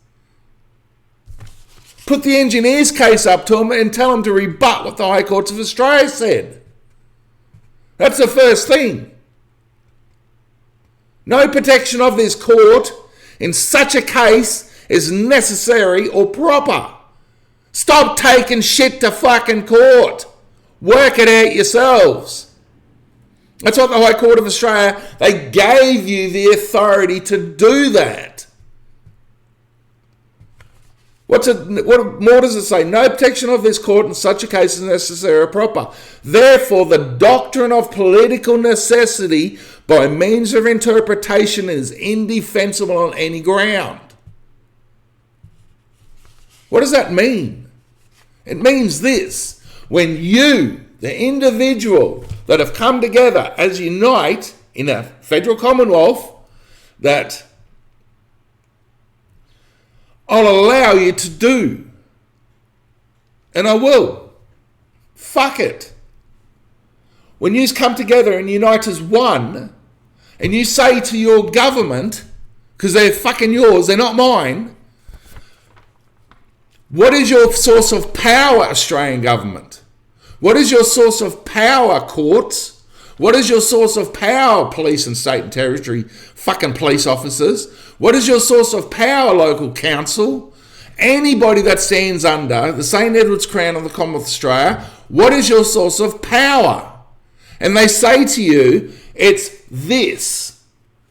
Put the engineer's case up to them and tell them to rebut what the High Courts of Australia said. That's the first thing. No protection of this court in such a case is necessary or proper. Stop taking shit to fucking court. Work it out yourselves. That's what the High Court of Australia, they gave you the authority to do that. What more does it say? No protection of this court in such a case is necessary or proper. Therefore, the doctrine of political necessity by means of interpretation is indefensible on any ground. What does that mean? It means this. When you, the individual that have come together as unite in a federal commonwealth, that I'll allow you to do. And I will. Fuck it. When you come together and unite as one, and you say to your government, because they're fucking yours, they're not mine, What is your source of power, Australian government? What is your source of power, courts? What is your source of power, police and state and territory fucking police officers? What is your source of power, local council? Anybody that stands under the St. Edward's Crown of the Commonwealth of Australia, what is your source of power? And they say to you, it's this.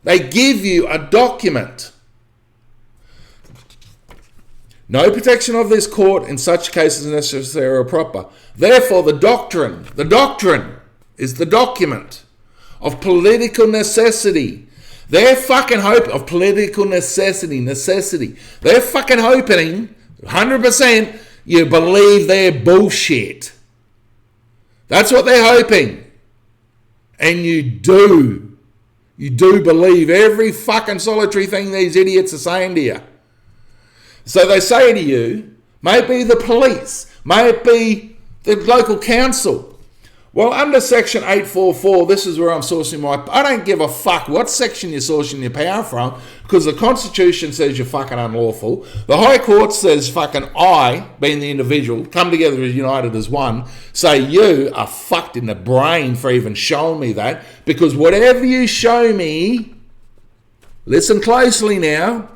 They give you a document. No protection of this court in such cases necessary or proper. Therefore, the doctrine is the document of political necessity. They're fucking hoping of political necessity. They're fucking hoping 100% you believe their bullshit. That's what they're hoping. And you do. You do believe every fucking solitary thing these idiots are saying to you. So they say to you, may it be the police, may it be the local council. Well, under section 844, this is where I'm sourcing my... I don't give a fuck what section you're sourcing your power from, because the Constitution says you're fucking unlawful. The High Court says fucking I, being the individual, come together as united as one, say you are fucked in the brain for even showing me that, because whatever you show me, listen closely now,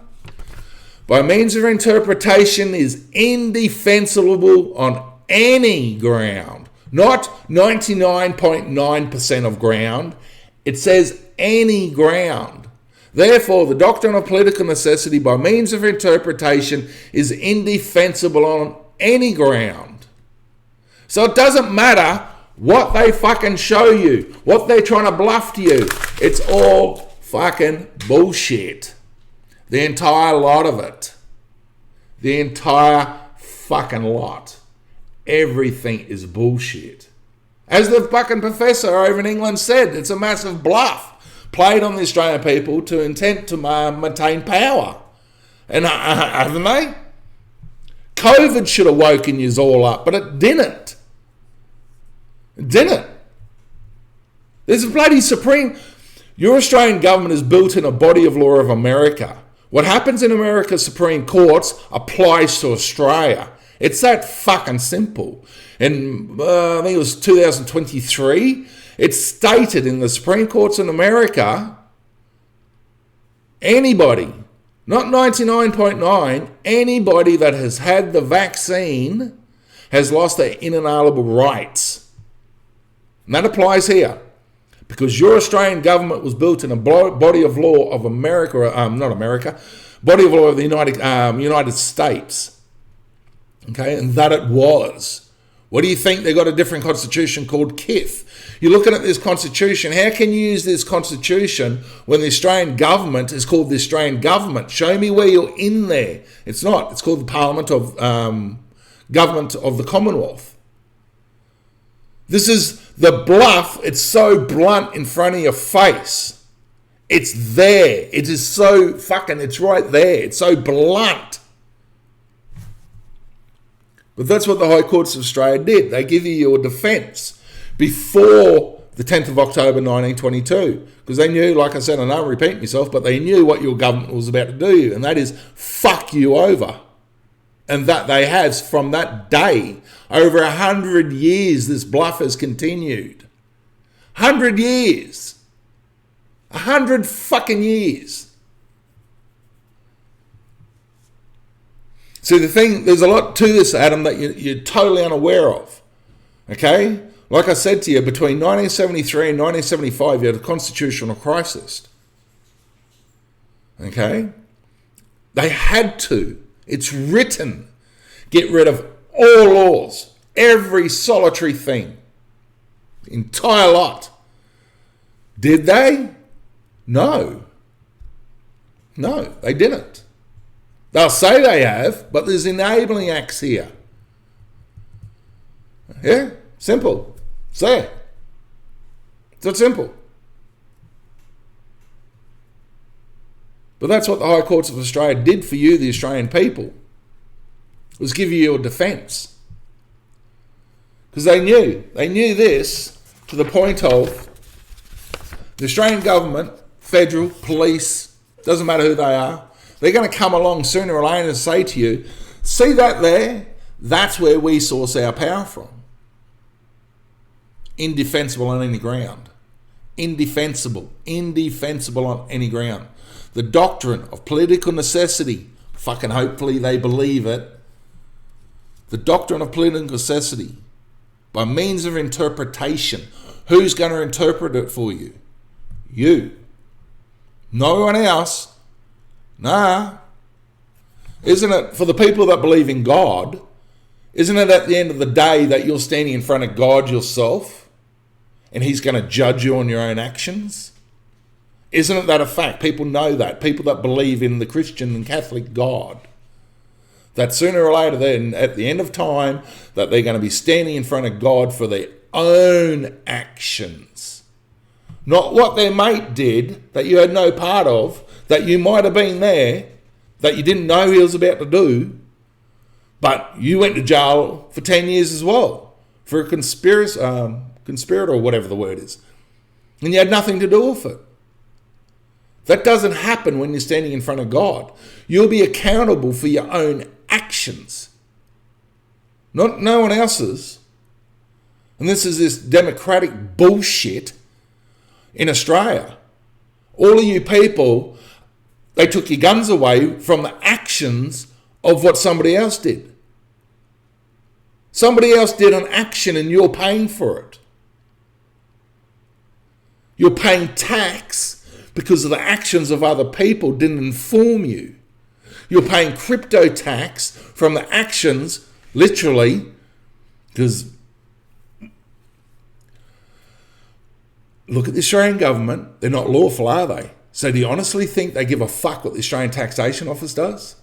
by means of interpretation is indefensible on any ground. Not 99.9% of ground. It says any ground. Therefore, the doctrine of political necessity by means of interpretation is indefensible on any ground. So it doesn't matter what they fucking show you, what they're trying to bluff to you. It's all fucking bullshit. The entire lot of it. The entire fucking lot. Everything is bullshit. As the fucking professor over in England said, it's a massive bluff played on the Australian people to intent to maintain power. And haven't they? COVID should have woken you all up, but it didn't. It didn't. There's a bloody supreme... Your Australian government is built in a body of law of America. What happens in America's Supreme Courts applies to Australia. It's that fucking simple. And I think it was 2023, it stated in the Supreme Courts in America, anybody, not 99.9, anybody that has had the vaccine has lost their inalienable rights. And that applies here. Because your Australian government was built in a body of law of America, body of law of the United States. Okay, and that it was. What do you think? They got a different constitution called KIF. You're looking at this constitution. How can you use this constitution when the Australian government is called the Australian government? Show me where you're in there. It's not. It's called the Parliament of Government of the Commonwealth. This is the bluff. It's so blunt in front of your face. It's there. It is so fucking, it's right there. It's so blunt. But that's what the High Courts of Australia did. They give you your defence before the 10th of October 1922. Because they knew, like I said, I don't repeat myself, but they knew what your government was about to do. And that is fuck you over. And that they have from that day. Over 100 years, this bluff has continued. 100 years. 100 fucking years. See, the thing, there's a lot to this, Adam, that you're totally unaware of. Okay? Like I said to you, between 1973 and 1975, you had a constitutional crisis. Okay? They had to. It's written. Get rid of all laws. Every solitary thing. The entire lot. Did they? No. No, they didn't. They'll say they have, but there's enabling acts here. Yeah? Simple. Say it. It's that simple. But that's what the High Courts of Australia did for you, the Australian people, was give you your defence. Because they knew this to the point of the Australian government, federal, police, doesn't matter who they are, they're going to come along sooner or later and say to you, See that there? That's where we source our power from. Indefensible on any ground. Indefensible on any ground. The doctrine of political necessity, fucking hopefully they believe it. The doctrine of political necessity, by means of interpretation. Who's going to interpret it for you? You. No one else. Nah. Isn't it, for the people that believe in God, isn't it at the end of the day that you're standing in front of God yourself and he's going to judge you on your own actions? Isn't it that a fact? People know that. People that believe in the Christian and Catholic God, that sooner or later then, at the end of time, that they're going to be standing in front of God for their own actions. Not what their mate did that you had no part of, that you might have been there, that you didn't know he was about to do, but you went to jail for 10 years as well for a conspirator or whatever the word is. And you had nothing to do with it. That doesn't happen when you're standing in front of God. You'll be accountable for your own actions, not no one else's. And this is this democratic bullshit in Australia. All of you people, they took your guns away from the actions of what somebody else did. Somebody else did an action and you're paying for it. You're paying tax because of the actions of other people didn't inform you. You're paying crypto tax from the actions, literally, because look at the Australian government. They're not lawful, are they? So do you honestly think they give a fuck what the Australian Taxation Office does?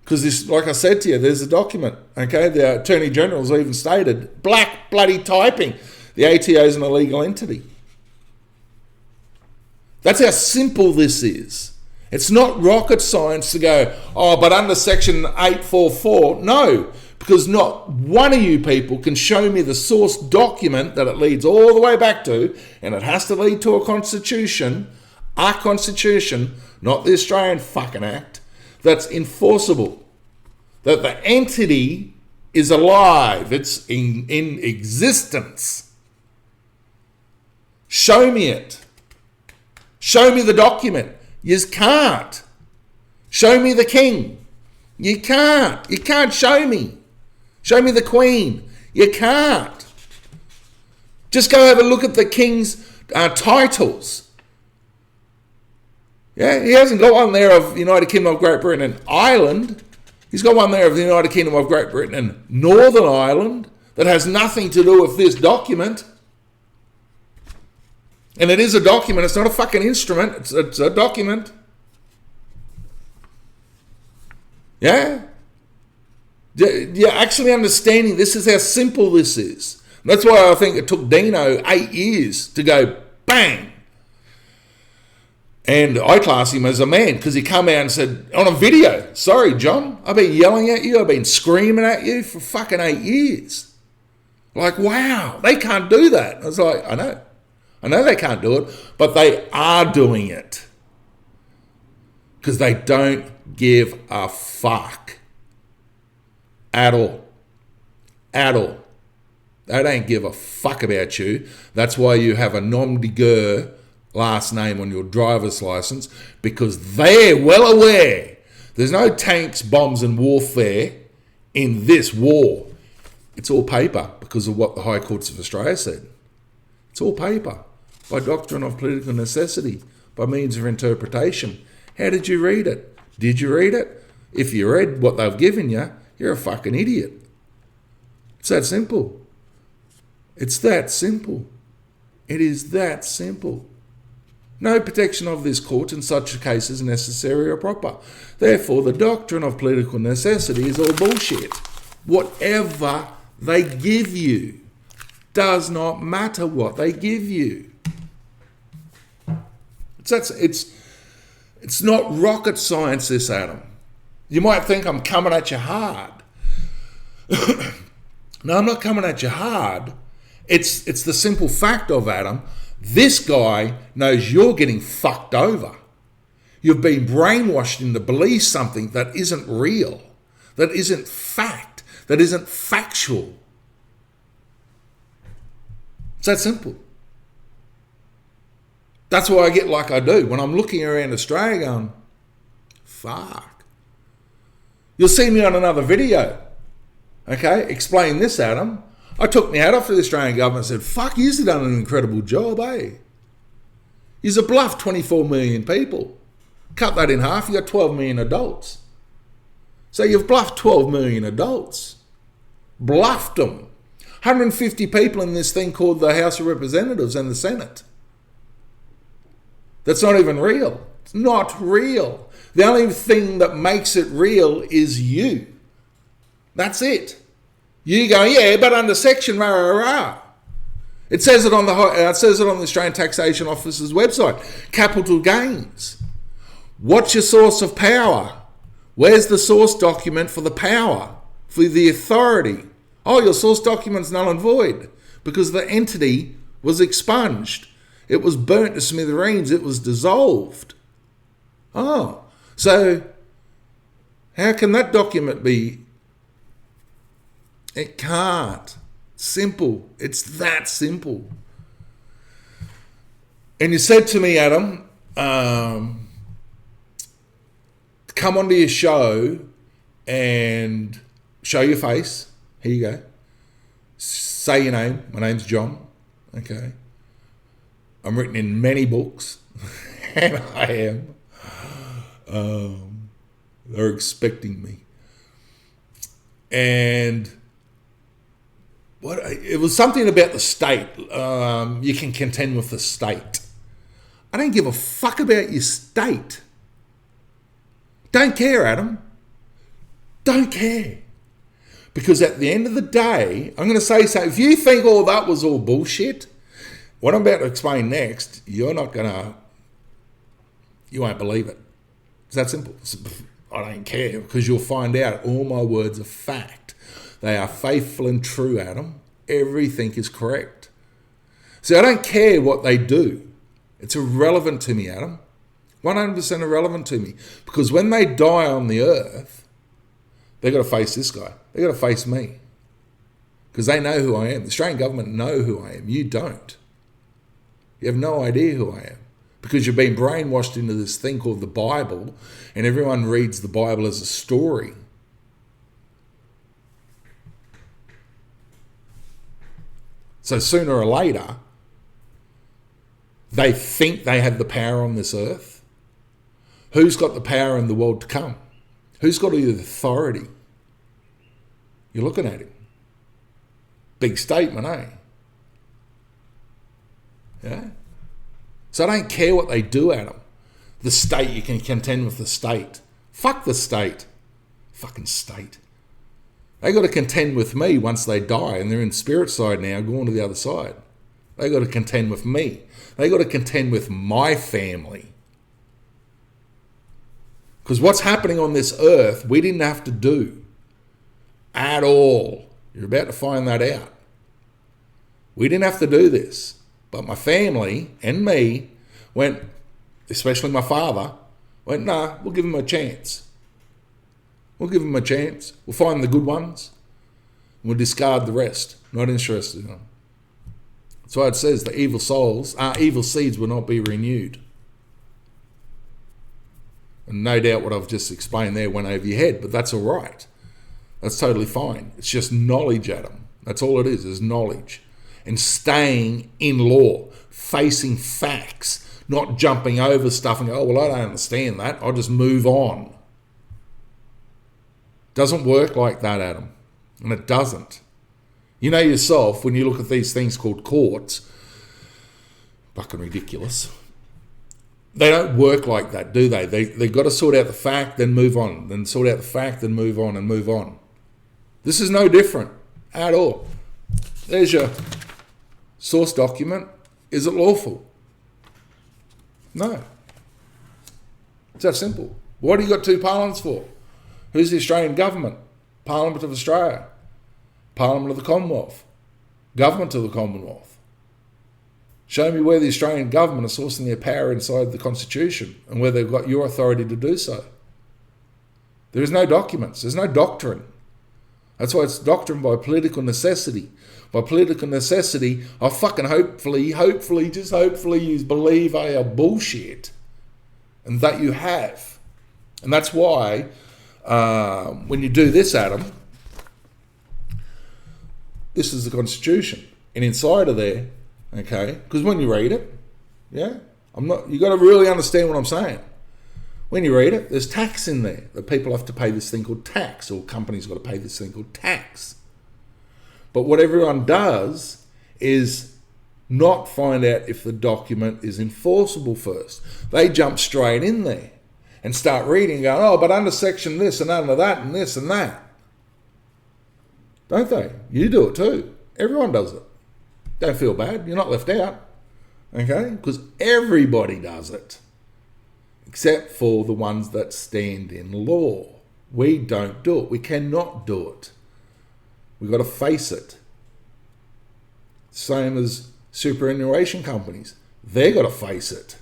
Because this, like I said to you, there's a document, okay? The Attorney General's even stated, black bloody typing, the ATO is an illegal entity. That's how simple this is. It's not rocket science to go, oh, but under Section 844, no, because not one of you people can show me the source document that it leads all the way back to, and it has to lead to a constitution, not the Australian fucking Act, that's enforceable, that the entity is alive, it's in existence. Show me it. Show me the document. You can't. Show me the king. You can't. You can't show me. Show me the queen. You can't. Just go have a look at the king's titles. Yeah, he hasn't got one there of United Kingdom of Great Britain and Ireland. He's got one there of the United Kingdom of Great Britain and Northern Ireland that has nothing to do with this document. And it is a document. It's not a fucking instrument. It's a document. Yeah? You're actually understanding this is how simple this is. And that's why I think it took Dino 8 years to go bang. And I class him as a man because he come out and said, on a video, sorry, John, I've been yelling at you. I've been screaming at you for fucking 8 years. Like, wow, they can't do that. I was like, I know they can't do it, but they are doing it. Because they don't give a fuck. At all. At all. They don't give a fuck about you. That's why you have a nom de guerre last name on your driver's license, because they're well aware there's no tanks, bombs and warfare in this war. It's all paper because of what the High Courts of Australia said. It's all paper. By doctrine of political necessity, by means of interpretation. How did you read it? Did you read it? If you read what they've given you, you're a fucking idiot. It's that simple. It's that simple. It is that simple. No protection of this court in such a case is necessary or proper. Therefore, the doctrine of political necessity is all bullshit. Whatever they give you does not matter what they give you. It's not rocket science, this, Adam. You might think I'm coming at you hard. No, I'm not coming at you hard. It's the simple fact of, Adam, this guy knows you're getting fucked over. You've been brainwashed into believe something that isn't real, that isn't fact, that isn't factual. It's that simple. That's why I get like I do when I'm looking around Australia going, fuck. You'll see me on another video, okay, explain this, Adam. I took my hat off to the Australian government and said, fuck, you've done an incredible job, eh? You've bluffed 24 million people. Cut that in half, you got 12 million adults. So you've bluffed 12 million adults. Bluffed them. 150 people in this thing called the House of Representatives and the Senate. That's not even real. It's not real. The only thing that makes it real is you. That's it. You go, yeah, but under section rah rah rah. It says it on the Australian Taxation Office's website. Capital gains. What's your source of power? Where's the source document for the power, for the authority? Oh, your source document's null and void because the entity was expunged. It was burnt to smithereens. It was dissolved. Oh, so how can that document be? It can't. Simple. It's that simple. And you said to me, Adam, come onto your show and show your face. Here you go. Say your name. My name's John. Okay. I'm written in many books. And I am. They're expecting me. And it was something about the state. You can contend with the state. I don't give a fuck about your state. Don't care, Adam. Don't care. Because at the end of the day, I'm going to say so. If you think all that was all bullshit, what I'm about to explain next, you won't believe it. It's that simple. I don't care because you'll find out all my words are fact. They are faithful and true, Adam. Everything is correct. See, I don't care what they do. It's irrelevant to me, Adam. 100% irrelevant to me. Because when they die on the earth, they've got to face this guy. They've got to face me. Because they know who I am. The Australian government know who I am. You don't. You have no idea who I am. Because you've been brainwashed into this thing called the Bible, and everyone reads the Bible as a story. So sooner or later, they think they have the power on this earth. Who's got the power in the world to come? Who's got the authority? You're looking at him. Big statement, eh? Yeah? So I don't care what they do, Adam. The state, you can contend with the state. Fuck the state. Fucking state. They got to contend with me once they die, and they're in spirit side now, going to the other side. They got to contend with me. They got to contend with my family. Because what's happening on this earth, we didn't have to do at all. You're about to find that out. We didn't have to do this. But my family and me went, especially my father, went, nah, we'll give him a chance. We'll give him a chance. We'll find the good ones. And we'll discard the rest. Not interested in them. That's why it says the evil seeds will not be renewed. And no doubt what I've just explained there went over your head, but that's all right. That's totally fine. It's just knowledge, Adam. That's all it is knowledge. And staying in law, facing facts, not jumping over stuff and go, oh, well, I don't understand that. I'll just move on. Doesn't work like that, Adam. And it doesn't. You know yourself, when you look at these things called courts, fucking ridiculous. They don't work like that, do they? They've got to sort out the fact, then move on. Then sort out the fact, then move on and move on. This is no different at all. There's your source document. Is it lawful? No. It's that simple. What do you got two parliaments for? Who's the Australian government? Parliament of Australia. Parliament of the Commonwealth. Government of the Commonwealth. Show me where the Australian government are sourcing their power inside the Constitution and where they've got your authority to do so. There is no documents. There's no doctrine. That's why it's doctrine by political necessity. By political necessity, I fucking hopefully you believe I are bullshit. And that you have. And that's why when you do this, Adam, this is the Constitution. And inside of there, okay, because when you read it, yeah, you got to really understand what I'm saying. When you read it, there's tax in there that people have to pay this thing called tax, or companies got to pay this thing called tax. But what everyone does is not find out if the document is enforceable first. They jump straight in there and start reading and going, oh, but under section this and under that and this and that. Don't they? You do it too. Everyone does it. Don't feel bad. You're not left out. Okay? Because everybody does it. Except for the ones that stand in law. We don't do it. We cannot do it. We've got to face it. Same as superannuation companies. They've got to face it.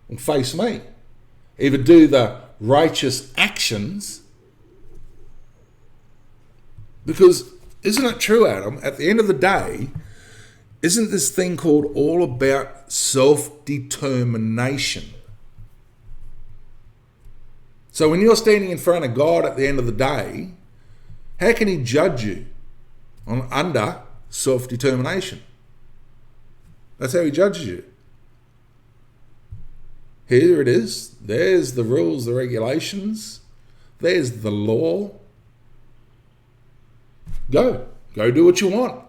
And face me. Either do the righteous actions. Because, isn't it true, Adam? At the end of the day, isn't this thing called all about self-determination? So when you're standing in front of God at the end of the day, how can he judge you under self-determination? That's how he judges you. Here it is. There's the rules, the regulations. There's the law. Go do what you want.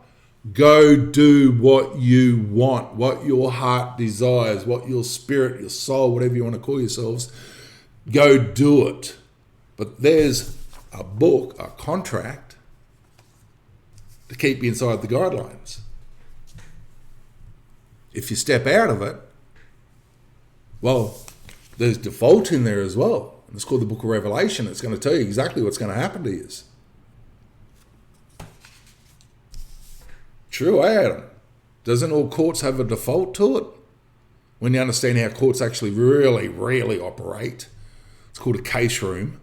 Go do what you want, what your heart desires, what your spirit, your soul, whatever you want to call yourselves. Go do it. But there's a book, a contract, to keep you inside the guidelines. If you step out of it, well, there's default in there as well. It's called the Book of Revelation. It's going to tell you exactly what's going to happen to you. True, Adam. Doesn't all courts have a default to it? When you understand how courts actually really operate. It's called a case room.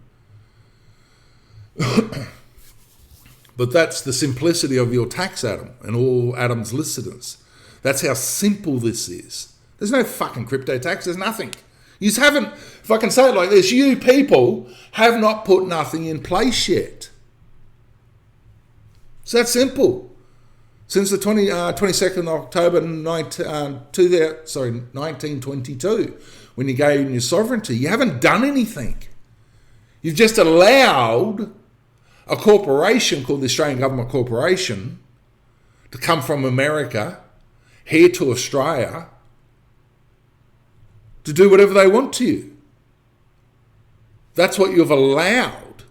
But that's the simplicity of your tax, Adam, and all Adam's listeners. That's how simple this is. There's no fucking crypto tax. There's nothing. You haven't, if I can say it like this, you people have not put nothing in place yet. It's that simple. Since the 22nd of October 1922, when you gained your sovereignty, you haven't done anything. You've just allowed a corporation called the Australian Government Corporation to come from America here to Australia to do whatever they want to you. That's what you've allowed.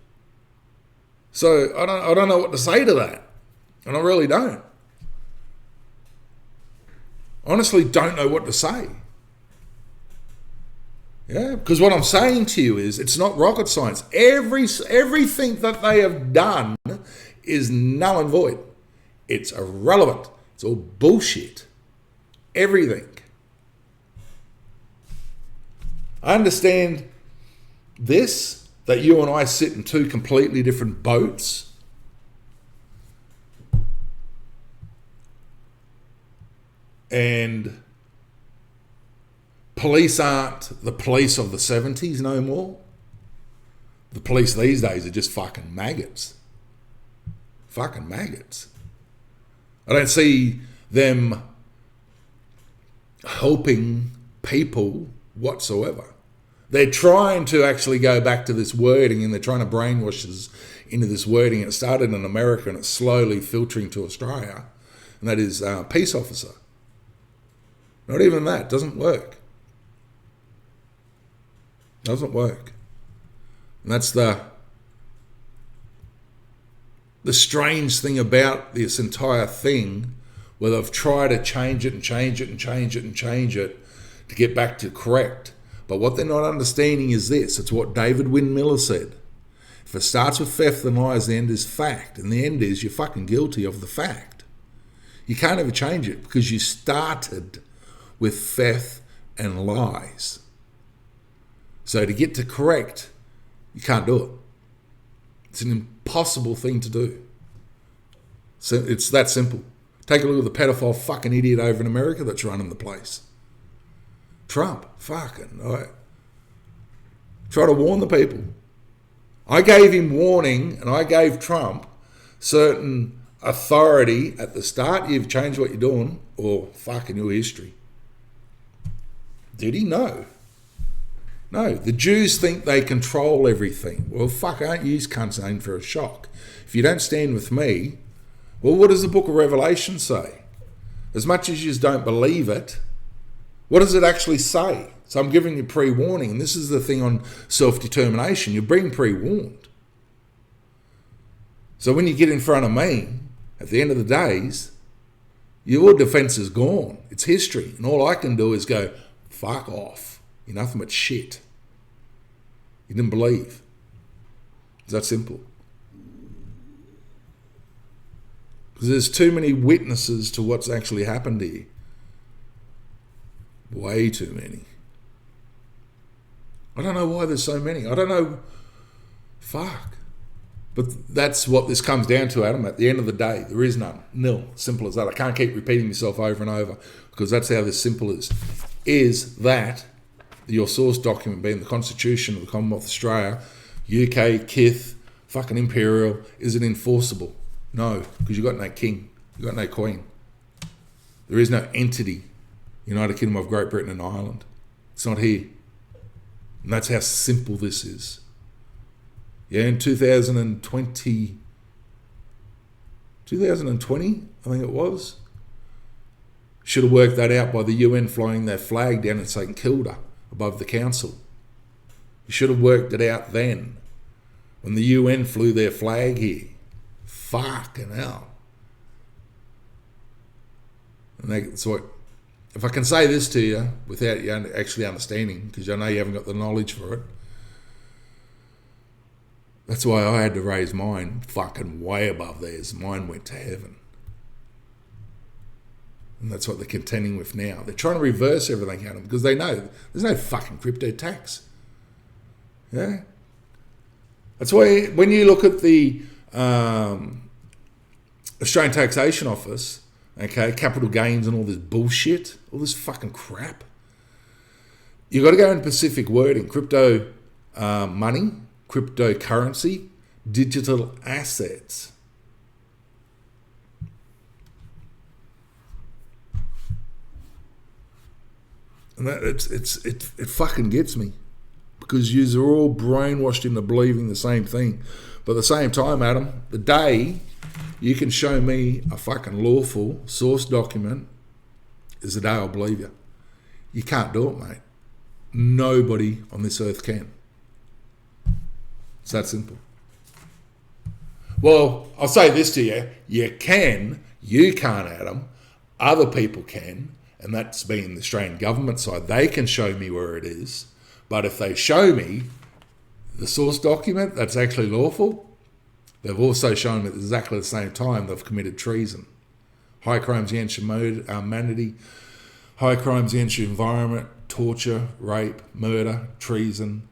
So I don't know what to say to that. And I really don't. Honestly, don't know what to say. Yeah, because what I'm saying to you is it's not rocket science. Everything that they have done is null and void. It's irrelevant. It's all bullshit. Everything. I understand this, that you and I sit in two completely different boats. And police aren't the police of the 70s no more. The police these days are just fucking maggots. Fucking maggots. I don't see them helping people whatsoever. They're trying to actually go back to this wording, and they're trying to brainwash us into this wording. It started in America and it's slowly filtering to Australia, and that is peace officer. Not even that. Doesn't work. Doesn't work. And that's the strange thing about this entire thing, where they've tried to change it to get back to correct. But what they're not understanding is this. It's what David Wynne-Miller said. If it starts with theft and lies, the end is fact. And the end is you're fucking guilty of the fact. You can't ever change it because you started with theft and lies. So to get to correct, you can't do it. It's an impossible thing to do. So it's that simple. Take a look at the pedophile fucking idiot over in America that's running the place. Trump, fucking, right? Try to warn the people. I gave him warning and I gave Trump certain authority at the start. You've changed what you're doing or fucking your history. Did he? No. No, the Jews think they control everything. Well, fuck, aren't you cunts in for a shock? If you don't stand with me, well, what does the book of Revelation say? As much as you don't believe it, what does it actually say? So I'm giving you pre-warning, and this is the thing on self-determination. You're being pre-warned. So when you get in front of me, at the end of the days, your defense is gone. It's history. And all I can do is go, fuck off. You're nothing but shit. You didn't believe. It's that simple. Because there's too many witnesses to what's actually happened here. Way too many. I don't know why there's so many. I don't know. Fuck. But that's what this comes down to, Adam. At the end of the day, there is none. Nil. Simple as that. I can't keep repeating myself over and over because that's how this simple is. Is that your source document being the Constitution of the Commonwealth of Australia, UK, Kith, fucking Imperial, is it enforceable? No, because you've got no king. You've got no queen. There is no entity, United Kingdom of Great Britain and Ireland. It's not here. And that's how simple this is. Yeah, in 2020, I think it was, should have worked that out by the UN flying their flag down in St Kilda above the council. You should have worked it out then when the UN flew their flag here. Fucking hell. And that's what, if I can say this to you without you actually understanding, because I know you haven't got the knowledge for it, that's why I had to raise mine fucking way above theirs. Mine went to heaven. And that's what they're contending with now. They're trying to reverse everything, Adam, because they know there's no fucking crypto tax. Yeah? That's why when you look at the Australian Taxation Office, okay, capital gains and all this bullshit, all this fucking crap, you've got to go in specific wording. Crypto money, cryptocurrency, digital assets. And that it fucking gets me, because yous are all brainwashed into believing the same thing. But at the same time, Adam, the day you can show me a fucking lawful source document is the day I'll believe you. You can't do it, mate. Nobody on this earth can. It's that simple. Well, I'll say this to you. You can. You can't, Adam. Other people can. And that's been the Australian government side. They can show me where it is. But if they show me the source document that's actually lawful, they've also shown me at exactly the same time they've committed treason. High crimes against humanity, high crimes against your environment, torture, rape, murder, treason,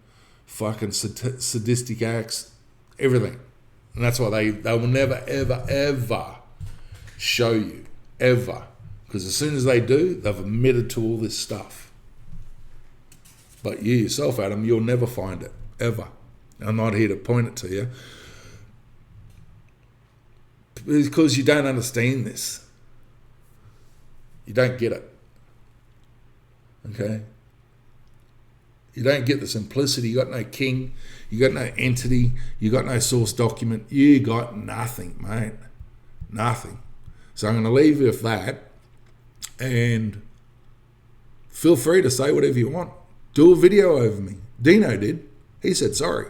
fucking sadistic acts, everything. And that's why they will never, ever, ever show you, ever. Because as soon as they do, they've admitted to all this stuff. But you yourself, Adam, you'll never find it, ever. I'm not here to point it to you. Because you don't understand this. You don't get it. Okay? You don't get the simplicity. You got no king. You got no entity. You got no source document. You got nothing, mate. Nothing. So I'm going to leave you with that. And feel free to say whatever you want. Do a video over me. Dino did. He said sorry.